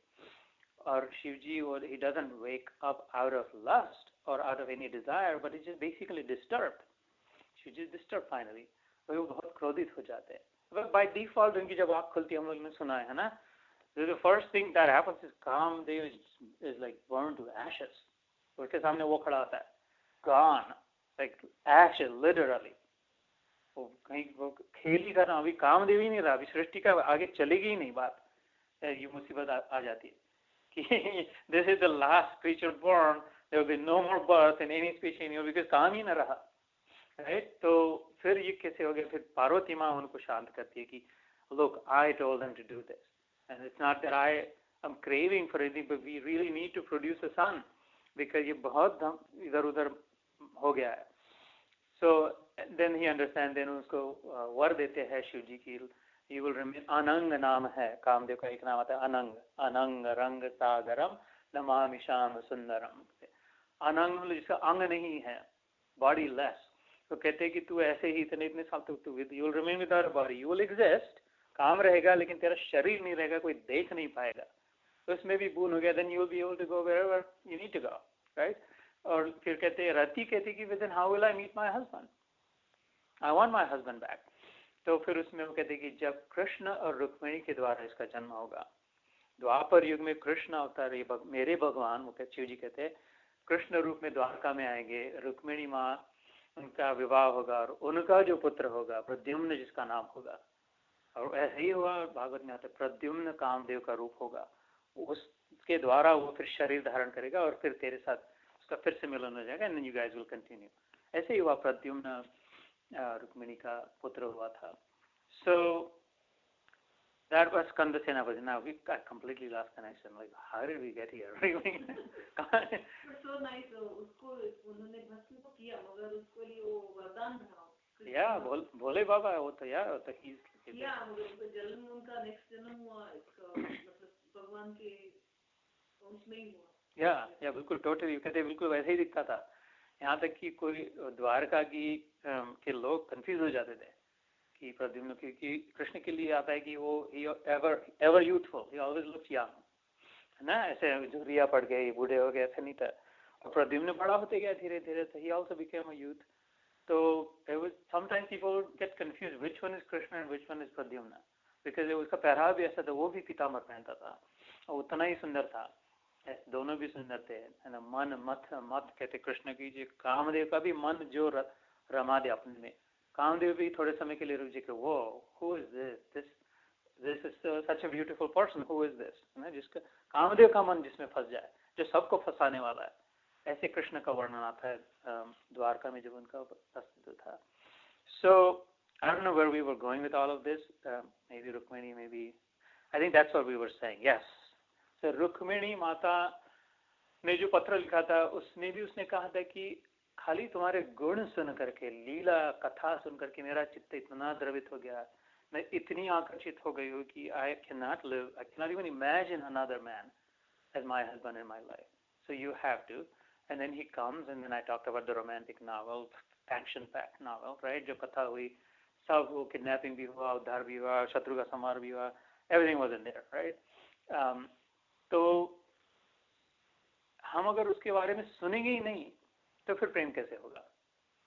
और Shivji he doesn't wake up out of lust और out of any desire, but is basically disturbed. Shivji is disturbed finally. वो बहुत क्रोधित हो जाते हैं. बाय डिफॉल्ट उनकी जब आँख खुलती है, हम लोग ने सुना है ना, the first thing that happens is Kamdev is like burned to ashes. उसके सामने वो खड़ा होता है, gone, like ashes literally. वो कहीं वो खेल ही करना, अभी कामदेव ही नहीं रहा, अभी सृष्टि का आगे चलेगी ही नहीं बात. ये मुसीबत आ जाती है कि this is the last creature born, there will be no more birth in any species anymore, because काम ही न रहा. राइट. तो फिर ये कैसे हो गया. फिर पार्वती माँ उनको शांत करती है कि look, I told them to do this, and it's not that I am craving for anything, but we really need to produce a son because ये बहुत इधर उधर हो गया है. So then he understands, then उसको वर देते हैं शिव जी की, you will remain. अनंग नाम है कामदेव का, एक नाम आता है अनंग. अनंग रंग सागरम नमामि श्याम सुंदरम. अनंग जिसका अंग नहीं है, बॉडी लेस. तो कहते हैं कि तू ऐसे ही इतने साल तक तू you will remain with our body, you will exist, काम रहेगा लेकिन तेरा शरीर नहीं रहेगा, कोई देख नहीं पाएगा. तो इसमें भी बून हो गया. Then you will be able to go wherever you need to go, right. और फिर कहते हैं रति कहती कि with in how will I meet my husband, I want my husband back. तो फिर उसमें वो कहते हैं कि जब कृष्ण और रुक्मिणी के द्वारा इसका जन्म होगा. द्वापर युग में कृष्ण अवतार, मेरे भगवान, वो शिव जी कहते हैं कृष्ण रूप में द्वारका में आएंगे. रुक्मिणी माँ, उनका विवाह होगा और उनका जो पुत्र होगा प्रद्युम्न जिसका नाम होगा. और ऐसे ही हुआ, भागवत में आता है प्रद्युम्न कामदेव का रूप होगा. उसके द्वारा वो फिर शरीर धारण करेगा और फिर तेरे साथ उसका फिर से मिलन हो जाएगा. And you guys will continue. ऐसे ही हुआ, प्रद्युम्न रुक्मिणी का पुत्र हुआ था. सो that was Skanda Senapati. Now we got completely lost connection. Like, how did we get here? But so nice. उसको उन्होंने भक्ति तो किया, मगर उसको लिए वो वरदान था. या भोले बाबा वो तो यार तो किया, मगर उसका जन्म, उनका नेक्स्ट जन्म हुआ इसका मतलब भगवान के अंश में ही हुआ. या बिल्कुल टोटली कहते बिल्कुल वैसे ही दिखता था. यहाँ तक कि कोई द्वारका की के लोग कंफ्यूज हो जाते थे कि प्रद्युम्न की कृष्ण के लिए आता है कि वो एवर यूथफुल, ही ऑलवेज लुक्स यंग, है ना. ऐसे झुर्रिया पड़ गए, बूढ़े हो गए, ऐसे नहीं था. और प्रद्युम्न बड़ा होते गया धीरे धीरे, तो ही also became a youth. So sometimes people get confused which one is Krishna and which one is Pradyumna. Because उसका पहरावा भी ऐसा था, वो भी पीताम्बर पहनता था और उतना ही सुंदर था, दोनों भी सुंदर थे, है ना। मन मत मत कहते कृष्ण की, जो कामदेव का भी मन जो रमा दे अपने में, कामदेव भी थोड़े समय के लिए रुक जी के वो who is this is such a beautiful person, who is this, है ना, जिसका कामदेव का मन जिसमें फंस जाए, जो सबको फंसाने वाला है, ऐसे कृष्ण का वर्णन आता है द्वारका में जब उनका अस्तित्व था. So I don't know where we were going with all of this. Maybe Rukmini, maybe I think that's what we were saying. Yes. So Rukmini माता ने जो पत्र लिखा था उसने भी उसने कहा था कि खाली तुम्हारे गुण सुन करके, लीला कथा सुन करके मेरा चित्त इतना द्रवित हो गया, मैं इतनी आकर्षित हो गई हूँ कि I cannot even imagine another man as my husband in my life. So you have to. And then he comes, and then I talked about the romantic novel, action-packed novel, right? जो कथा हुई, सब वो kidnapping भी हुआ, उद्धार भी हुआ, शत्रु का संहार भी हुआ, everything was in there, right? तो हम अगर उसके बारे में सुनेंगे ही नहीं तो फिर प्रेम कैसे होगा,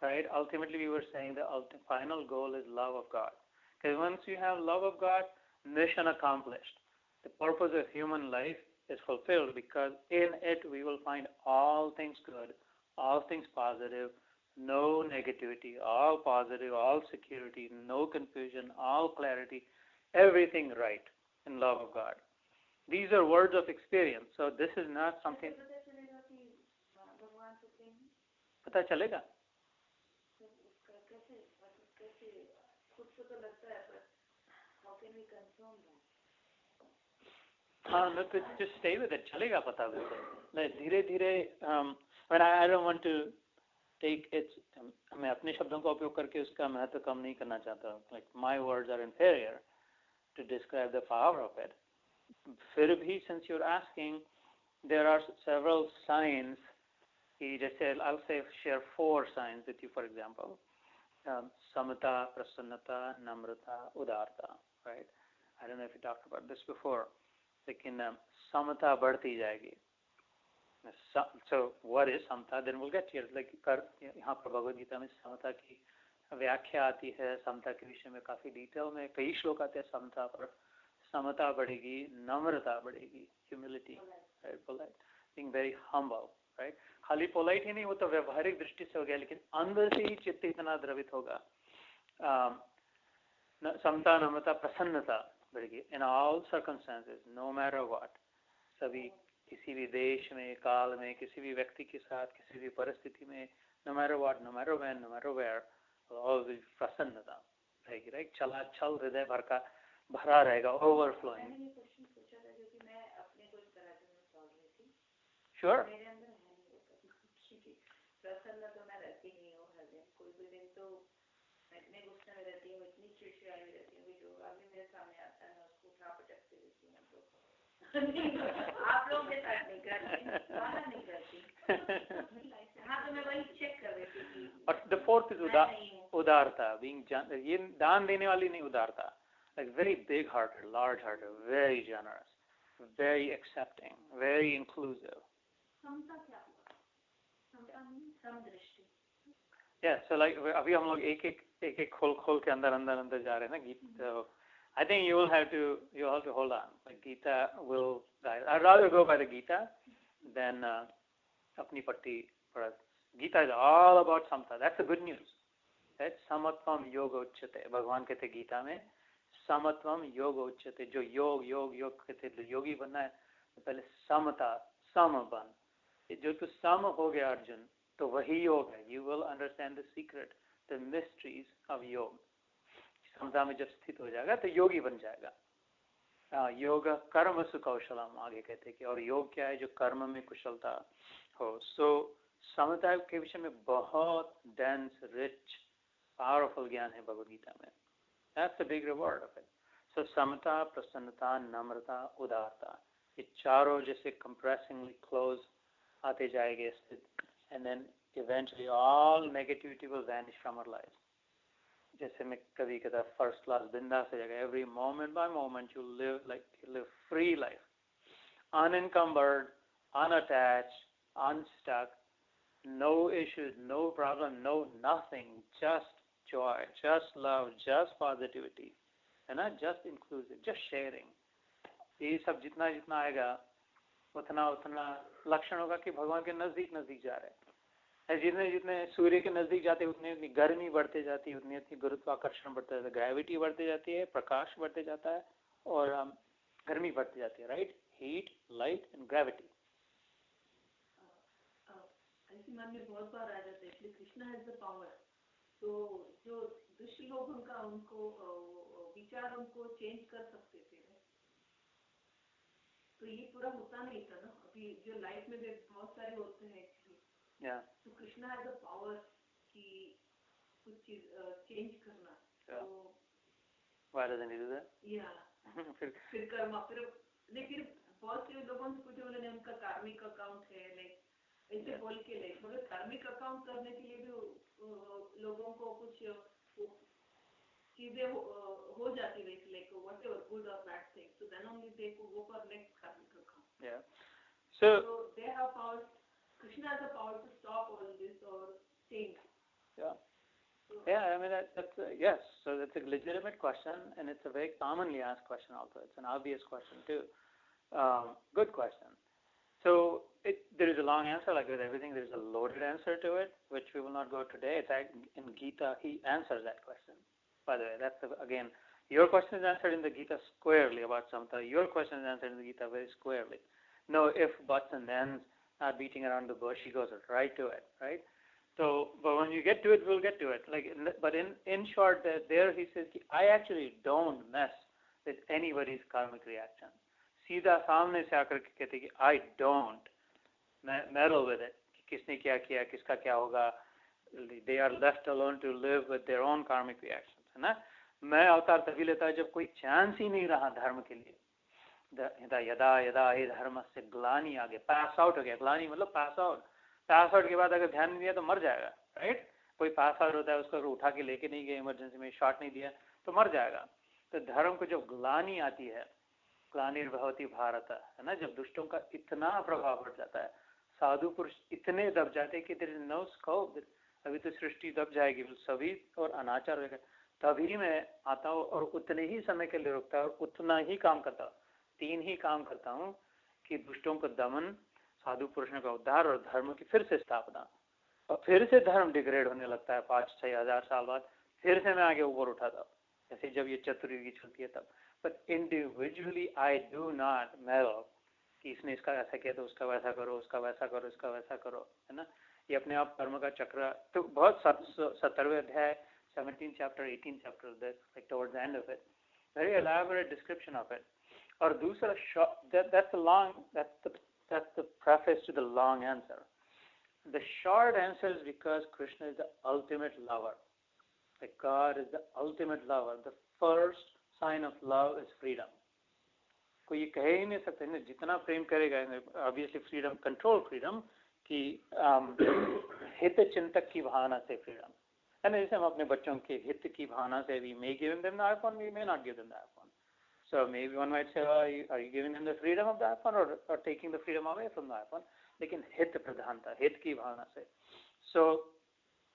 right? Ultimately we were saying the final goal is love of God, because once you have love of God, mission accomplished. The purpose of human life is fulfilled, because in it we will find all things good, all things positive, no negativity, all positive, all security, no confusion, all clarity, everything right in love of God. These are words of experience, so this is not something. पता चलेगा? हाँ, no, just stay with it. चलेगा पता बिल्कुल. धीरे धीरे but I don't want to take it. मैं अपने शब्दों का उपयोग करके उसका महत्व कम नहीं करना चाहता. Like my words are inferior to describe the power of it. फिर भी, since you're asking, there are several signs. कि जैसे I'll share 4 signs with you, for example. Samata, prasannata, namrata, udarta. Right? I don't know if you talked about this before. लेकिन समता बढ़ती जाएगी. So what is Samta? Then we'll get here. Like यहाँ पर भगवद गीता में समता की व्याख्या आती है. समता के विषय में काफी डिटेल में कई श्लोक आते हैं समता पर. समता बढ़ेगी, नम्रता बढ़ेगी, humility, right? Polite, being very humble, right? खाली polite ही नहीं, वो तो व्यवहारिक दृष्टि से हो गया, लेकिन अंदर से ही चित्त इतना द्रवित होगा. समता, नम्रता, प्रसन्नता बढ़ेगी. In all circumstances, no matter what, सभी किसी भी देश में, काल में, किसी भी व्यक्ति के साथ, किसी भी परिस्थिति में, no matter what, no matter when, no matter where, always प्रसन्नता रहेगी, right? चला छल हृदय भरा रहेगा, overflowing. मैंने ये क्वेश्चन पूछा था जो कि मैं अपने को कराटे में सॉल्व हुई थी. Sure. मेरे अंदर है नहीं वो कभी. प्रसन्न तो मैं रहती नहीं हूँ हर दिन. कोई भी दिन तो मैं गुस्से में रहती हूँ, इतनी चिड़चिड़ाई में रहती हूँ कि जो अभी मेरे सामने आता है मैं उसको उठा पटकते रहती हूँ. तो आप लोगों के साथ नहीं करती, वाला नहीं करती. हाँ, तो मैं वही चेक कर रही थी. और the fourth is उदारता, being ये दान देने वाली नहीं, उदारता. Like very big-hearted, large-hearted, very generous, very accepting, very inclusive. समता क्या हुआ? समता नहीं, समदृष्टि. Yeah, so like अभी हम लोग एक खोल के अंदर जा रहे हैं ना Gita. So I think you have to hold on. Like Gita will guide. I'd rather go by the Gita than अपनी पट्टी पर. Gita is all about samta. That's the good news. Right? Samatvam yoga uchyate. भगवान कहते गीता में समत्वम योग उच्चते. जो योग कहते योगी बनना है तो पहले समता, सम बन. जो तू सम हो गया अर्जुन तो वही योग है. You will understand the secret, the mysteries of योग. समता में जब स्थित हो जाएगा तो योगी बन जाएगा. योग कर्म सुकौशलम आगे कहते हैं कि और योग क्या है? जो कर्म में कुशलता हो. सो समता के विषय में बहुत डेंस, रिच, पावरफुल ज्ञान है भगवद गीता में. That's the big reward of it. So समता, प्रसन्नता, नम्रता, उदारता, ये चारों जैसे compressingly close आते जाएंगे, and then eventually all negativity will vanish from our lives. जैसे मैं कभी कहता first class बिंदास हो जाएगा. Every moment by moment you live free life, unencumbered, unattached, unstuck, no issues, no problem, no nothing, just joy, just love, just positivity. है ना, just inclusive, just sharing, ये सब जितना जितना आएगा उतना उतना लक्षण होगा कि भगवान के नजदीक नजदीक जा रहे हैं। जितने जितने सूर्य के नजदीक जाते उतनी उतनी गर्मी बढ़ते जाती है, उतनी उतनी गुरुत्वाकर्षण बढ़ता जाता है, ग्रेविटी बढ़ती जाती है, प्रकाश बढ़ते जाता है और गर्मी बढ़ती जाती है, right, heat, light and gravity. ऐसी मन में बहुत बार आ जाता है, इसलिए कृष्णा हैज द पावर, तो जो दुष्ट लोग उनको विचार उनको चेंज कर सकते थे, तो ये पूरा होता नहीं था ना। अभी जो लाइफ में बहुत सारे होते हैं एक्चुअली, तो कृष्णा हैज द पावर कि कुछ चीज चेंज करना, तो why doesn't he do that? फिर कर्मा, फिर बहुत से लोगों से पूछे, बोले उनका कार्मिक अकाउंट है, लाइक ऐसे बोल के, लाइक मगर कार्मिक अकाउंट करने के लिए भी लोगों को कुछ चीजें हो जाती है, लाइक व्हाटएवर गुड और bad thing, so then only they को go for next karmic account. So they have power, Krishna has the power to stop all this or change. I mean that's yes, so that's a legitimate question, and it's a very commonly asked question also. It's an obvious question too. Good question. So there is a long answer, like with everything there is a loaded answer to it, which we will not go today. It's in Gita he answers that question. By the way, that's again, your question is answered in the Gita squarely about Samta. Your question is answered in the Gita very squarely. No ifs, buts, and thens, not beating around the bush. He goes right to it, right? So, but when you get to it, we'll get to it. But in short, there he says, I actually don't mess with anybody's karmic reaction. सीधा सामने से आकर के कहते कि I don't meddle with it. किसने क्या किया, किसका क्या होगा. They are left alone to live with their own karmic reactions. है ना? मैं अवतार तभी लेता है जब कोई चांस ही नहीं रहा धर्म के लिए. यदा यदा हे धर्म से ग्लानि आगे, पास आउट हो गया. ग्लानि मतलब पास आउट. पास आउट के बाद अगर ध्यान नहीं दिया तो मर जाएगा, राइट. कोई पास आउट होता है, उसको उठा के लेके नहीं गए इमरजेंसी में, शॉट नहीं दिया तो मर जाएगा. तो धर्म को जब ग्लानि आती है, ग्लानिर्भवति भारत, है ना, जब दुष्टों का इतना प्रभाव बढ़ जाता है, साधु पुरुष इतने दब जाते हैं कि देयर इज नो स्कोप, अभी तो सृष्टि दब जाएगी सभी और अनाचार रहेगा. तभी मैं आता हूँ और उतने ही समय के लिए रुकता है और उतना ही काम करता हूँ. 3 ही काम करता हूँ कि दुष्टों को दमन, साधु पुरुषों का उद्धार और धर्म की फिर से स्थापना. और फिर से धर्म डिग्रेड होने लगता है 5-6 हजार साल बाद, फिर से मैं आगे ऊपर उठाता हूँ, जैसे जब ये चतुर्युगी चलती है तब. But individually I do not medal कि इसने इसका ऐसा किया तो उसका वैसा करो, उसका वैसा करो, इसका वैसा करो, है ना. ये अपने आप कर्म का चक्र. तो बहुत 17वें अध्याय, 17th chapter, 18th chapter, like towards the end of it, very elaborate description of it. और दूसरा, that's the preface to the long answer. The short answer is because Krishna is the ultimate lover. Like God is the ultimate lover. The first sign of love is freedom. कोई ये कह ही नहीं सकता ना, जितना प्रेम करेगा, obviously freedom, control freedom, कि हित चिंतक की भावना से freedom. है ना, जैसे हम अपने बच्चों के हित की भावना से we may give them the iPhone, we may not give them the iPhone. So maybe one might say, are you giving them the freedom of the iPhone or taking the freedom away from the iPhone? लेकिन हित प्रधानता, हित की भावना से. So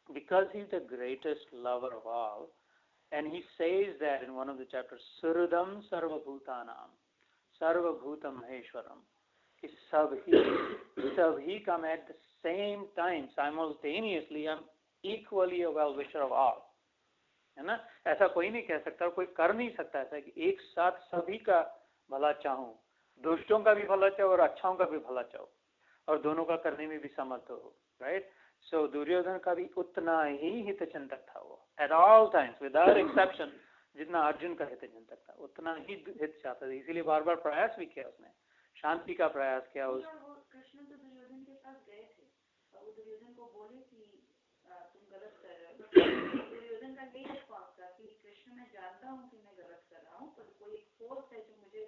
because he's the greatest lover of all, and he says that in one of the chapters, Surudam Sarvabhutanam, Sarvabhutam Maheshwaram, कि सभी come at the same time, simultaneously, I'm equally a well-wisher of all. है ना, ऐसा कोई नहीं कह सकता और कोई कर नहीं सकता ऐसा कि एक साथ सभी का भला चाहूं, दुष्टों का भी भला चाहो और अच्छाओं का भी भला चाहो, और दोनों का करने में भी समर्थ हो, राइट. सो दुर्योधन का भी उतना ही हित चिंतक था वो, at all times without exception. जितना अर्जुन का हित चिंतक था उतना ही हित चाहता था, इसीलिए बार बार प्रयास भी किया उसने, शांति का प्रयास किया. कृष्ण तो दुर्योधन के पास गए थे और वो दुर्योधन को बोले कि तुम गलत कर रहे हो. दुर्योधन का यही रिस्पॉन्स था कि कृष्ण, मैं जानता हूँ कि मैं गलत कर रहा हूँ, पर कोई एक फोर्स है जो मुझे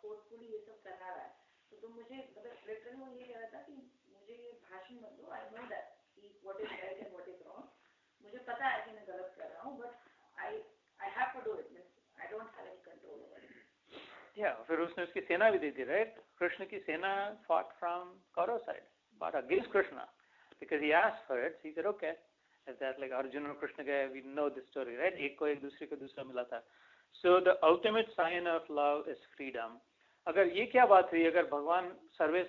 फोर्सफुली ये सब करा रहा है, तो तुम मुझे, मतलब लिटरली वो ये कह रहा था कि मुझे ये भाषण मत दो, आई नो दैट कि what is right and what is wrong, मुझे पता है कि मैं गलत कर रहा हूँ, but I have to do it, I don't have any control over it. फिर उसने उसकी सेना भी दी थी, राइट. कृष्ण की सेना fought from Kaurav side, but against Krishna, because he asked for it. He said, okay. Is that like Arjuna और कृष्ण गए, we know this story, right? एक को एक दूसरे को दूसरा मिला था. So the ultimate sign of love is freedom. अगर ये क्या बात हुई, अगर भगवान सर्व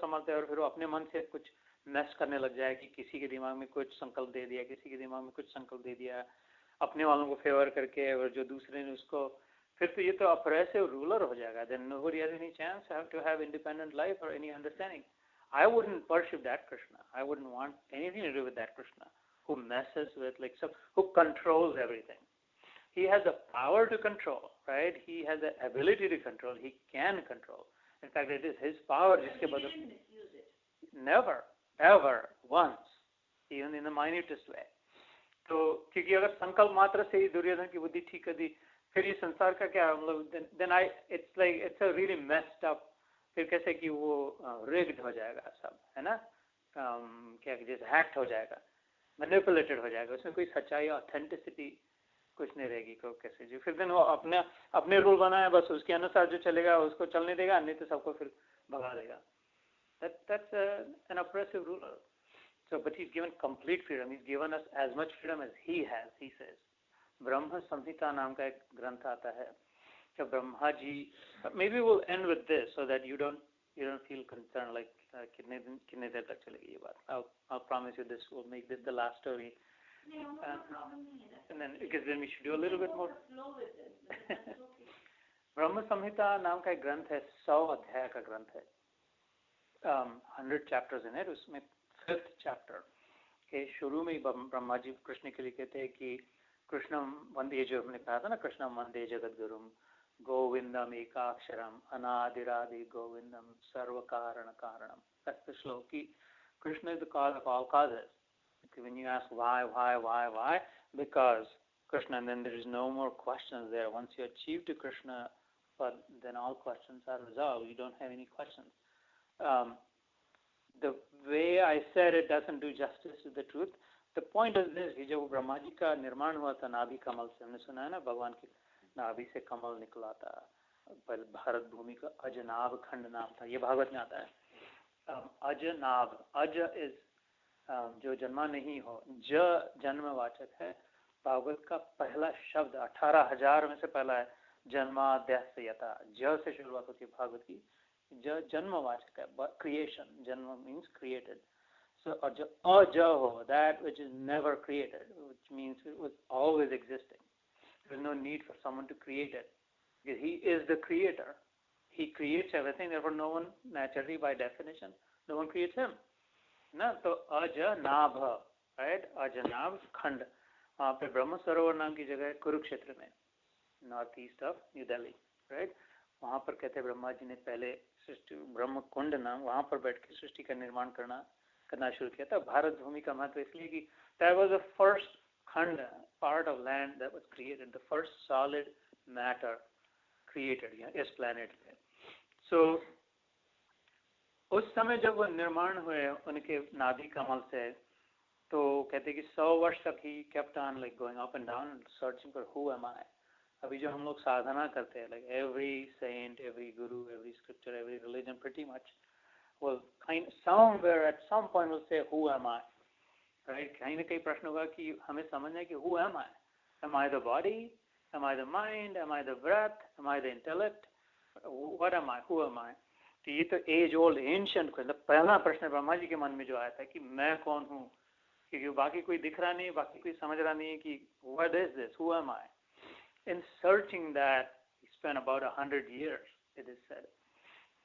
समर्थ है और फिर वो अपने मन से कुछ मैस करने लग जाए कि किसी के दिमाग में कुछ संकल्प दे दिया, किसी के दिमाग में कुछ संकल्प दे दिया, अपने वालों को फेवर करके, और जो दूसरे ने उसको, फिर तो ये तो अप्रेसिव रूलर हो जाएगा. Then nobody has any chance to have independent life or any understanding. I wouldn't worship that Krishna. I wouldn't want anything to do with that Krishna who messes with, like, who controls everything. He has the power to control, right? He has the ability to control. He can control. In fact, it is his power. But he didn't misuse it. Never, ever, once, even in the minutest way. तो क्योंकि अगर संकल्प मात्र से ही दुर्योधन की बुद्धि ठीक कर दी, फिर ये संसार का क्या मतलब? then it's a really messed up. फिर कैसे कि वो rigged हो जाएगा सब, है ना? क्या जैसे hacked हो जाएगा, manipulated हो जाएगा, उसमें कोई सच्चाई, authenticity कुछ नहीं रहेगी. को कैसे जो फिर दिन वो अपने रूल बनाए, बस उसके अनुसार जो चलेगा उसको चलने देगा, नहीं तो सबको फिर भगा देगा. That's an oppressive ruler. So, but he's given complete freedom. He's given us as much freedom as he has. He says, ब्रह्म संहिता नाम का एक ग्रंथ आता है. जब Brahma ji, maybe we'll end with this so that you don't feel concerned like कितने देर तक चलेगी ये बात. I'll promise you this will make this the last story. And then because then we should do a little bit more. ब्रह्म संहिता नाम का एक ग्रंथ है, 100 अध्याय का ग्रंथ है. 100 chapters in it. उसमें 5th chapter के शुरू में ही ब्रह्मा जी कृष्ण के लिए कहते हैं कि कृष्णम वंदे, जो हमने कहा था ना, कृष्णम वंदे जगत गुरुम गोविंदम एकाक्षरम अनादिरादि गोविंदम सर्व कारण कारणम. That's the shloka. Krishna is the cause of all causes. When you ask why, because Krishna, and then there is no more questions there. Once you achieve to Krishna, but then all questions are resolved. You don't have any questions. The way I said it doesn't do justice to the truth. The point is this, कि जब ब्रह्मा जी का निर्माण हुआ था नाभि कमल से, हमने सुना है ना, भगवान की नाभि से कमल निकला था. भारत भूमि का अजनाभ खंड नाम था. ये भागवत में आता है. अजनाभ, अज इज जो जन्मा नहीं हो, ज जन्मवाचक है. भागवत का पहला शब्द 18,000 में से पहला है जन्माद्यस्यता. ज से शुरुआत होती है भागवत की. ज जन्मवाचक है, क्रिएशन. जन्म मीन्स क्रिएटेड. So अज हो, that which is never created, which means it was always existing. There is no need for someone to create it, because he is the creator. He creates everything. Therefore, no one, naturally by definition, no one creates him. ना तो Ajanabh, right? Ajanabh खंड. वहाँ पे ब्रह्म सरोवर नाम की जगह है कुरुक्षेत्र में, north east of new Delhi, right? वहाँ पर कहते हैं ब्रह्मा जी ने पहले सृष्टि, ब्रह्म कुंड नाम, वहाँ पर बैठ के सृष्टि का निर्माण करना शुरू किया था. भारत भूमि का महत्व इसलिए कि that was the first खंड, part of land that was created, the first solid matter created इस planet पे. So उस समय जब वो निर्माण हुए उनके नाभि कमल से, तो कहते कि 100 वर्ष तक ही kept on like going up and down searching for who am I. अभी जो हम लोग साधना करते हैं, like every saint, every guru, every scripture, every religion pretty much will somewhere at some point will say who am I, right? कहीं ना कहीं प्रश्न होगा कि हमें समझना है कि who am I? Am I the body? Am I the mind? Am I the breath? Am I the intellect? What am I? Who am I? तो ये तो एज ओल्ड एंशिएंट क्वेश्चन. पहला प्रश्न ब्रह्मा जी के मन में जो आया था कि मैं कौन हूँ, क्योंकि बाकी कोई दिख रहा नहीं, बाकी कोई समझ रहा नहीं कि what is this? Who am I? In searching that, he spent about 100 years, it is said.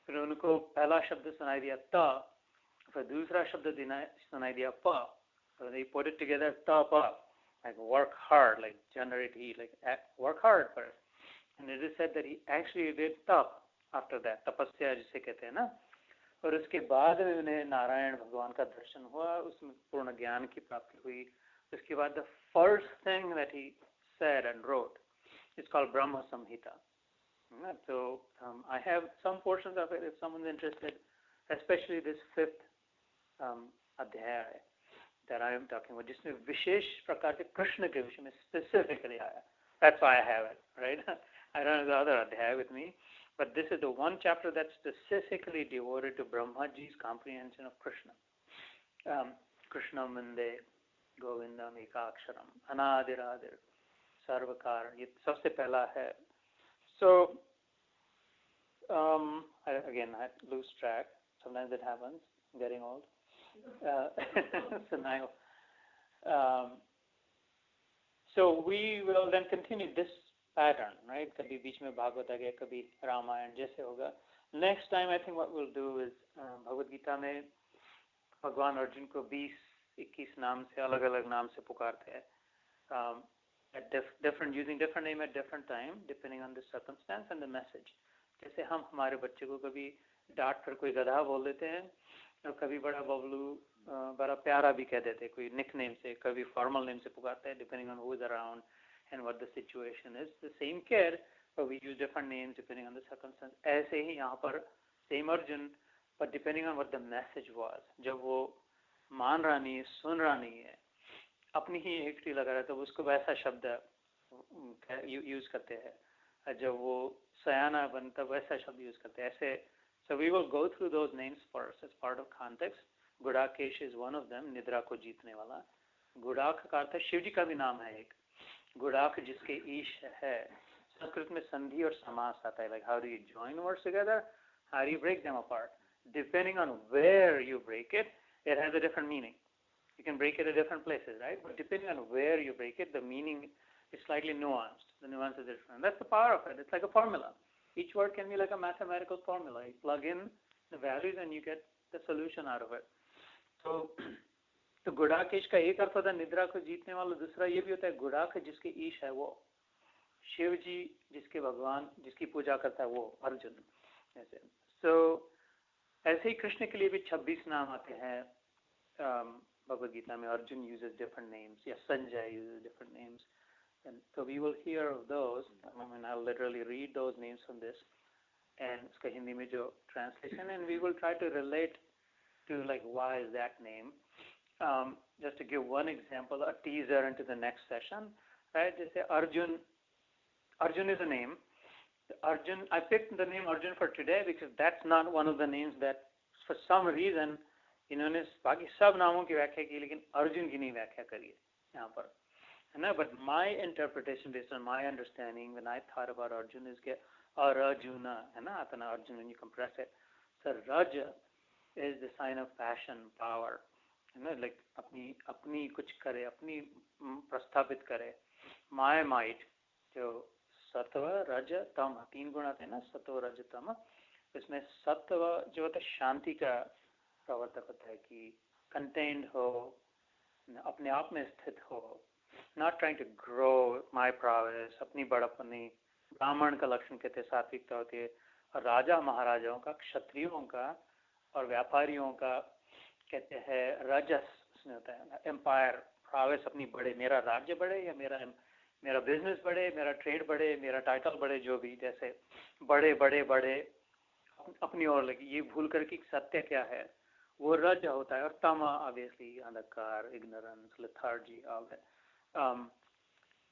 फिर उनको पहला शब्द सुनाई दिया त, फिर दूसरा शब्द सुनाई दिया प. So they put it together, tapa, like work hard, like generate heat, like work hard first. And it is said that he actually did tap after that, तपस्या जिसे कहते हैं ना. और उसके बाद में उन्हें नारायण भगवान का दर्शन हुआ, उसमें पूर्ण ज्ञान की प्राप्ति हुई. उसके बाद the first thing that he said and wrote is called Brahma Samhita. So I have some portions of it if someone's interested, especially this 5th अध्याय that I am talking about, जिसमें विशेष प्रकार से कृष्ण के विषय में specifically आया. That's why I have it, right? I don't have the other अध्याय with me, but this is the one chapter that's specifically devoted to Brahmaji's comprehension of Krishna. Krishna Mande Govindam Ekaksharam Anadiradir सर्वकार, ये सबसे पहला है. So again I lose track. Sometimes it happens. I'm getting old. So now, so we will then continue this pattern, right? कभी बीच में भागवत आ गया, कभी रामायण जैसे होगा. Next time I think what we'll do is Bhagavad Gita में भगवान अर्जुन को 20-21 नाम से, अलग अलग नाम से पुकारते हैं. At different, using different name at different time depending on the circumstance and the message. जैसे हम हमारे बच्चे को कभी डांट कर कोई गधा बोल देते हैं, और कभी बड़ा बबलू, बड़ा प्यारा भी कह देते हैं कोई निक नेम से, कभी फॉर्मल नेम से पुकारते हैं depending on who is around and what the situation is. The same kid, but we use different names depending on the circumstance. ऐसे ही यहाँ पर same Arjun, but depending on what the message was. जब वो मान रहा नहीं है, सुन रहा नहीं है, अपनी ही हिस्ट्री लगा रहा है, तो उसको वैसा शब्द यूज करते हैं. जब वो सयाना बनता वैसा शब्द यूज करते हैं. ऐसे so we will go through those names first as part of context. Gudakesh is one of them, निद्रा को जीतने वाला. गुड़ाक का अर्थ है, शिव जी का भी नाम है एक, गुड़ाक जिसके ईश है. संस्कृत में संधि और समास आता है. Like how do you join words together? How do you break them apart? Depending on where you break it, it has a different meaning. You can break it at different places, right? But depending on where you break it, the meaning is slightly nuanced. The nuance is different. That's the power of it. It's like a formula. Each word can be like a mathematical formula. You plug in the values and you get the solution out of it. तो गुड़ाकेश का एक अर्थ होता है निद्रा को जीतने वाला. दूसरा ये भी होता है गुड़ाक जिसके ईश है वो, शिव जी जिसके भगवान जिसकी पूजा करता है वो अर्जुन. ऐसे ऐसे ही कृष्ण के लिए भी 26 नाम आते हैं भगवद गीता में. अर्जुन uses different names, या Sanjay uses different names, and so we will hear of those. I mean, I'll literally read those names from this, and उसका हिंदी में जो translation, and we will try to relate to like why is that name. Just to give one example, a teaser into the next session, right? जैसे Arjun is a name. Arjun, I picked the name Arjun for today because that's not one of the names that for some reason इन्होंने बाकी सब नामों की व्याख्या की, लेकिन अर्जुन की नहीं व्याख्या करी है यहाँ पर, है ना. But my interpretation based on my understanding when I thought about Arjun is कि Arjuna, है ना, आता ना Arjun when you compress it. So Raja is the sign of passion, power, है ना, like अपनी कुछ करे, अपनी प्रस्थापित करे. My might, जो सत्व रज तम 3 गुण आते हैं ना, सत्व रज तम. इसमें सत्व जो होता है शांति का प्रवर्तक होता है, कि कंटेन्ड हो, अपने आप में स्थित हो, not trying to grow my prowess, अपनी बड़प्पनी. ब्राह्मण का लक्षण कहते हैं सात्विकता होती है. और राजा महाराजाओं का, क्षत्रियों का और व्यापारियों का कहते हैं रजस उसमें होता है. एम्पायर, प्रावेस अपनी बढ़े, मेरा राज्य बढ़े या मेरा बिजनेस बढ़े, मेरा ट्रेड बढ़े, मेरा टाइटल बढ़े, जो भी, जैसे बड़े बड़े बड़े अपनी ओर लगी. ये भूल कर कि सत्य क्या है, वो रज होता है. और तमा ऑब्वियसली अंधकार, इग्नोरेंस, लेथार्जी, ऑल दैट.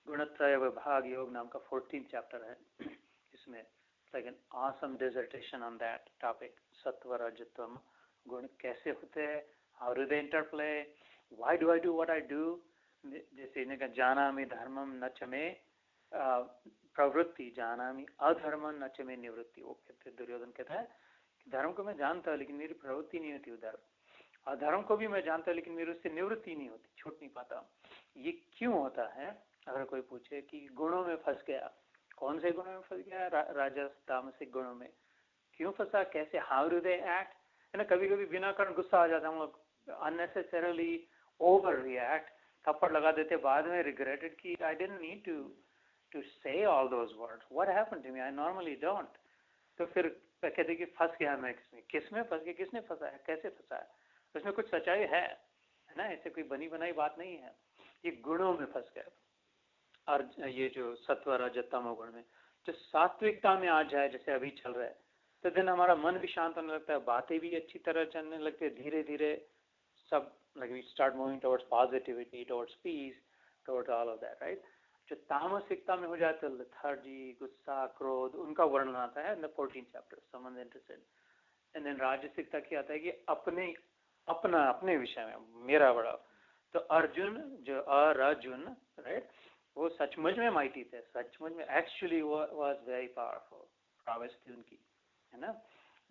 गुणत्रय विभाग योग नाम का 14th चैप्टर है. इसमें like an awesome dissertation on that topic. सत्व रज तम गुण कैसे होते हैं, how do they interplay, why do I do what I do. जैसे इन्हें कहा जानामि धर्मम न च मे प्रवृत्ति, जानामि अधर्मम न च मे निवृत्ति. वो कहते, दुर्योधन कहता है धर्म को मैं जानता हूँ लेकिन मेरी प्रवृत्ति नहीं होती उधर, अधर्म को भी मैं जानता हूँ लेकिन मेरी उससे निवृत्ति नहीं होती, छूट नहीं पाता. ये क्यों होता है? अगर कोई पूछे कि गुणों में फंस गया, कौन से गुणों में फंस गया? राजस तामसिक गुणों में क्यों फंसा, कैसे, हाउ डू दे एक्ट, है ना. कभी कभी बिना कारण गुस्सा आ जाता है, हम लोग अननेसेसरली ओवर रिएक्ट, थप्पड़ लगा देते, बाद में रिग्रेटेड कि I didn't need to say all those words, what happened to me, I normally don't. तो फिर कहते कि फंस गया मैं, किसमें फंस गया, किसने फंसा है, कैसे फंसा है, उसमें कुछ सच्चाई है ना. ऐसे कोई बनी बनाई बात नहीं है. ये गुणों में फंस गए. और ये जो सत्व रज तम गुण में, जो सात्विकता में आ जाए जैसे अभी चल रहा है, तो दिन हमारा मन भी शांत होने लगता है, बातें भी अच्छी तरह चलने लगती है, धीरे धीरे सब like we start moving towards positivity, towards peace, towards all of that, right. जो तामसिकता में हो जाते हैं, लेथार्जी, गुस्सा, क्रोध, उनका वर्णन आता है in the 14th chapter, someone interested. And then राजसिकता क्या आता है कि अपने विषय में मेरा बड़ा. तो अर्जुन जो अर्जुन, राइट, वो सचमुच में माइटी थे, सचमुच में actually was very powerful, prowess थी उनकी, है ना,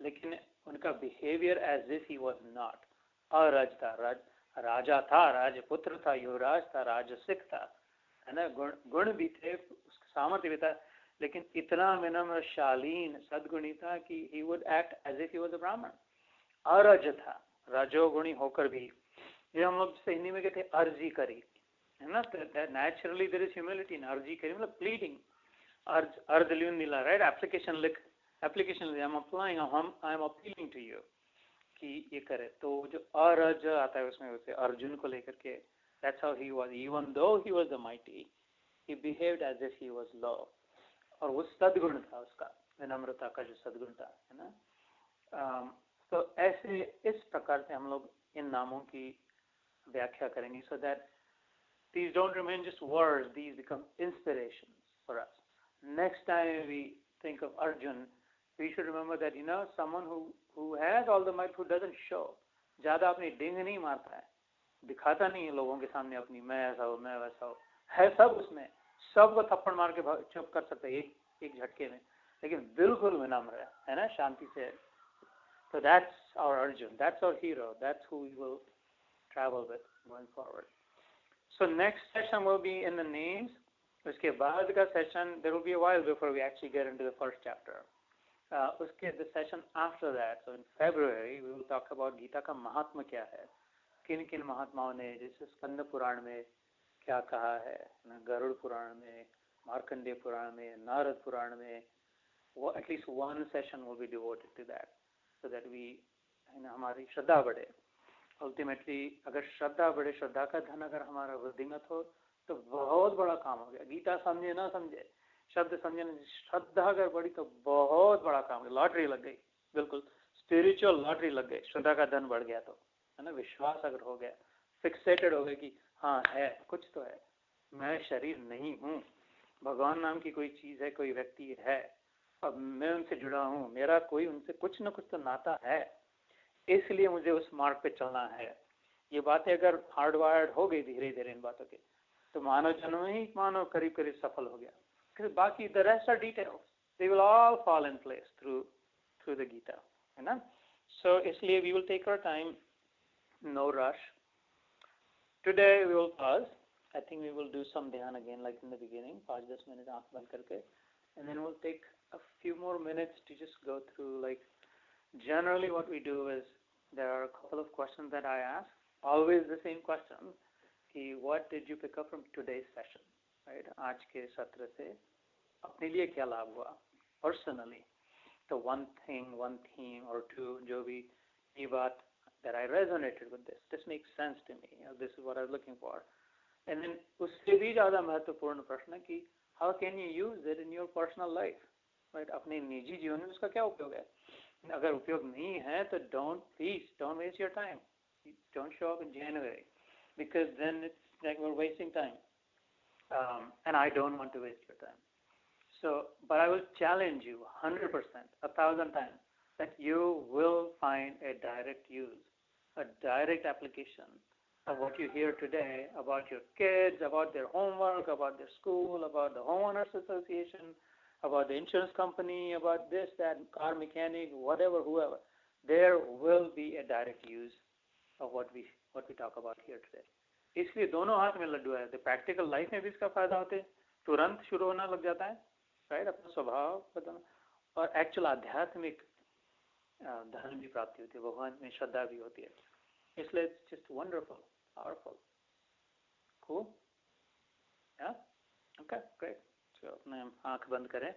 लेकिन उनका behaviour as if he was not. अरज था, राजा था, राजपुत्र था, युवराज था, राजसिक था, है ना, गुण भी थे, सामर्थ्य भी था, लेकिन इतना विनम्र, शालीन, सद्गुणी था कि he would act as if he was a Brahmin. अरज था, रजोगुणी होकर भी, ये हम लोग हिंदी में कहते हैं अर्जी करी, है ना, naturally there is humility in अर्जी करी, मतलब प्लीडिंग, अर्ज लियन नीला, राइट, एप्लीकेशन लिख, application I am applying, I am appealing to you कि ये करे। तो जो अरज आता है उसमें उसे अर्जुन को लेकर के, that's how he was, even though he was the mighty, he behaved as if he was low, और वो सद्गुण था उसका, विनम्रता का जो सद्गुण था, है ना। तो ऐसे इस प्रकार से हम लोग इन नामों की व्याख्या करेंगे, so that these don't remain just words, these become inspirations for us. Next time we think of Arjun, we should remember that, you know, someone who has all the might, who doesn't show, ज़्यादा अपनी डिंग नहीं मारता है, दिखाता नहीं है लोगों के सामने अपनी मैं ऐसा हूँ, मैं वैसा हूँ, है सब उसमें, सबको थप्पड़ मार के चुप कर सकता है एक झटके में, लेकिन बिल्कुल विनम्र है ना, शांति से। So that's our Arjun, that's our hero, that's who we will travel with going forward. So next session will be in the names. उसके बाद का session, there will be a while before we actually get into the first chapter. The session after that, so in February, we will talk about Gita का महात्मा क्या है, किन किन महात्माओं ने जैसे स्कंद पुराण में क्या कहा है, गरुड़ पुराण में, मार्कंडेय पुराण में, नारद पुराण में, at least one session will be devoted to that, so that we, हमारी श्रद्धा बढ़े। अल्टीमेटली अगर श्रद्धा बढ़े, श्रद्धा का धन अगर हमारा वृद्धिंगत हो, तो बहुत बड़ा काम हो गया। गीता समझे ना समझे, शब्द समझे ना, श्रद्धा अगर बढ़ी तो बहुत बड़ा काम हो गया, लॉटरी लग गई, बिल्कुल स्पिरिचुअल लॉटरी लग गई। श्रद्धा का धन बढ़ गया तो, है ना, विश्वास अगर हो गया, फिक्सेटेड हो गया कि हाँ है, कुछ तो है, मैं शरीर नहीं हूँ, भगवान नाम की कोई चीज है, कोई व्यक्ति है, अब मैं उनसे जुड़ा हूँ, मेरा कोई उनसे कुछ न कुछ तो नाता है, इसलिए मुझे उस मार्ग पे चलना है। ये बातें अगर हार्ड वायर्ड हो गई धीरे धीरे इन बातों के, तो मानव जन्म में ही मानव करीब करीब सफल हो गया। फिर बाकी the rest are details, they will all fall in place through the Gita, है ना। सो इसलिए we will take our time, no rush. Today we will pause, I think we will do some ध्यान again like in the beginning, 5-10 minute आंख बंद करके, and then we'll take a few more minutes to just go through, like, generally what we do is there are a couple of questions that I ask, always the same question, कि what did you pick up from today's session, right? आज के सत्र से अपने लिए क्या लाभ हुआ personally, तो one thing, one theme or two, जो भी ये बात that I resonated with this makes sense to me, this is what I was looking for, and then उससे भी ज़्यादा महत्वपूर्ण प्रश्न कि how can you use it in your personal life, right? अपने निजी जीवन में उसका क्या उपयोग है। अगर उपयोग नहीं है तो don't waste your time, don't show up in January, because then it's like we're wasting time, and I don't want to waste your time. So, but I will challenge you 100%, 1,000 times, that you will find a direct use, a direct application of what you hear today about your kids, about their homework, about their school, about the homeowners association, about the insurance company, about this, that, car mechanic, whatever, whoever. There will be a direct use of what we talk about here today. इसलिए दोनों हाथ में लड्डू है, तो practical life में भी इसका फायदा होते हैं, तुरंत शुरू होना लग जाता है, राइट, अपना स्वभाव बदलना, और एक्चुअल आध्यात्मिक धन भी प्राप्ति होती है, भगवान में श्रद्धा भी होती है, इसलिए it's just wonderful, powerful, cool, yeah, okay, great. तो अपने आंख बंद करें।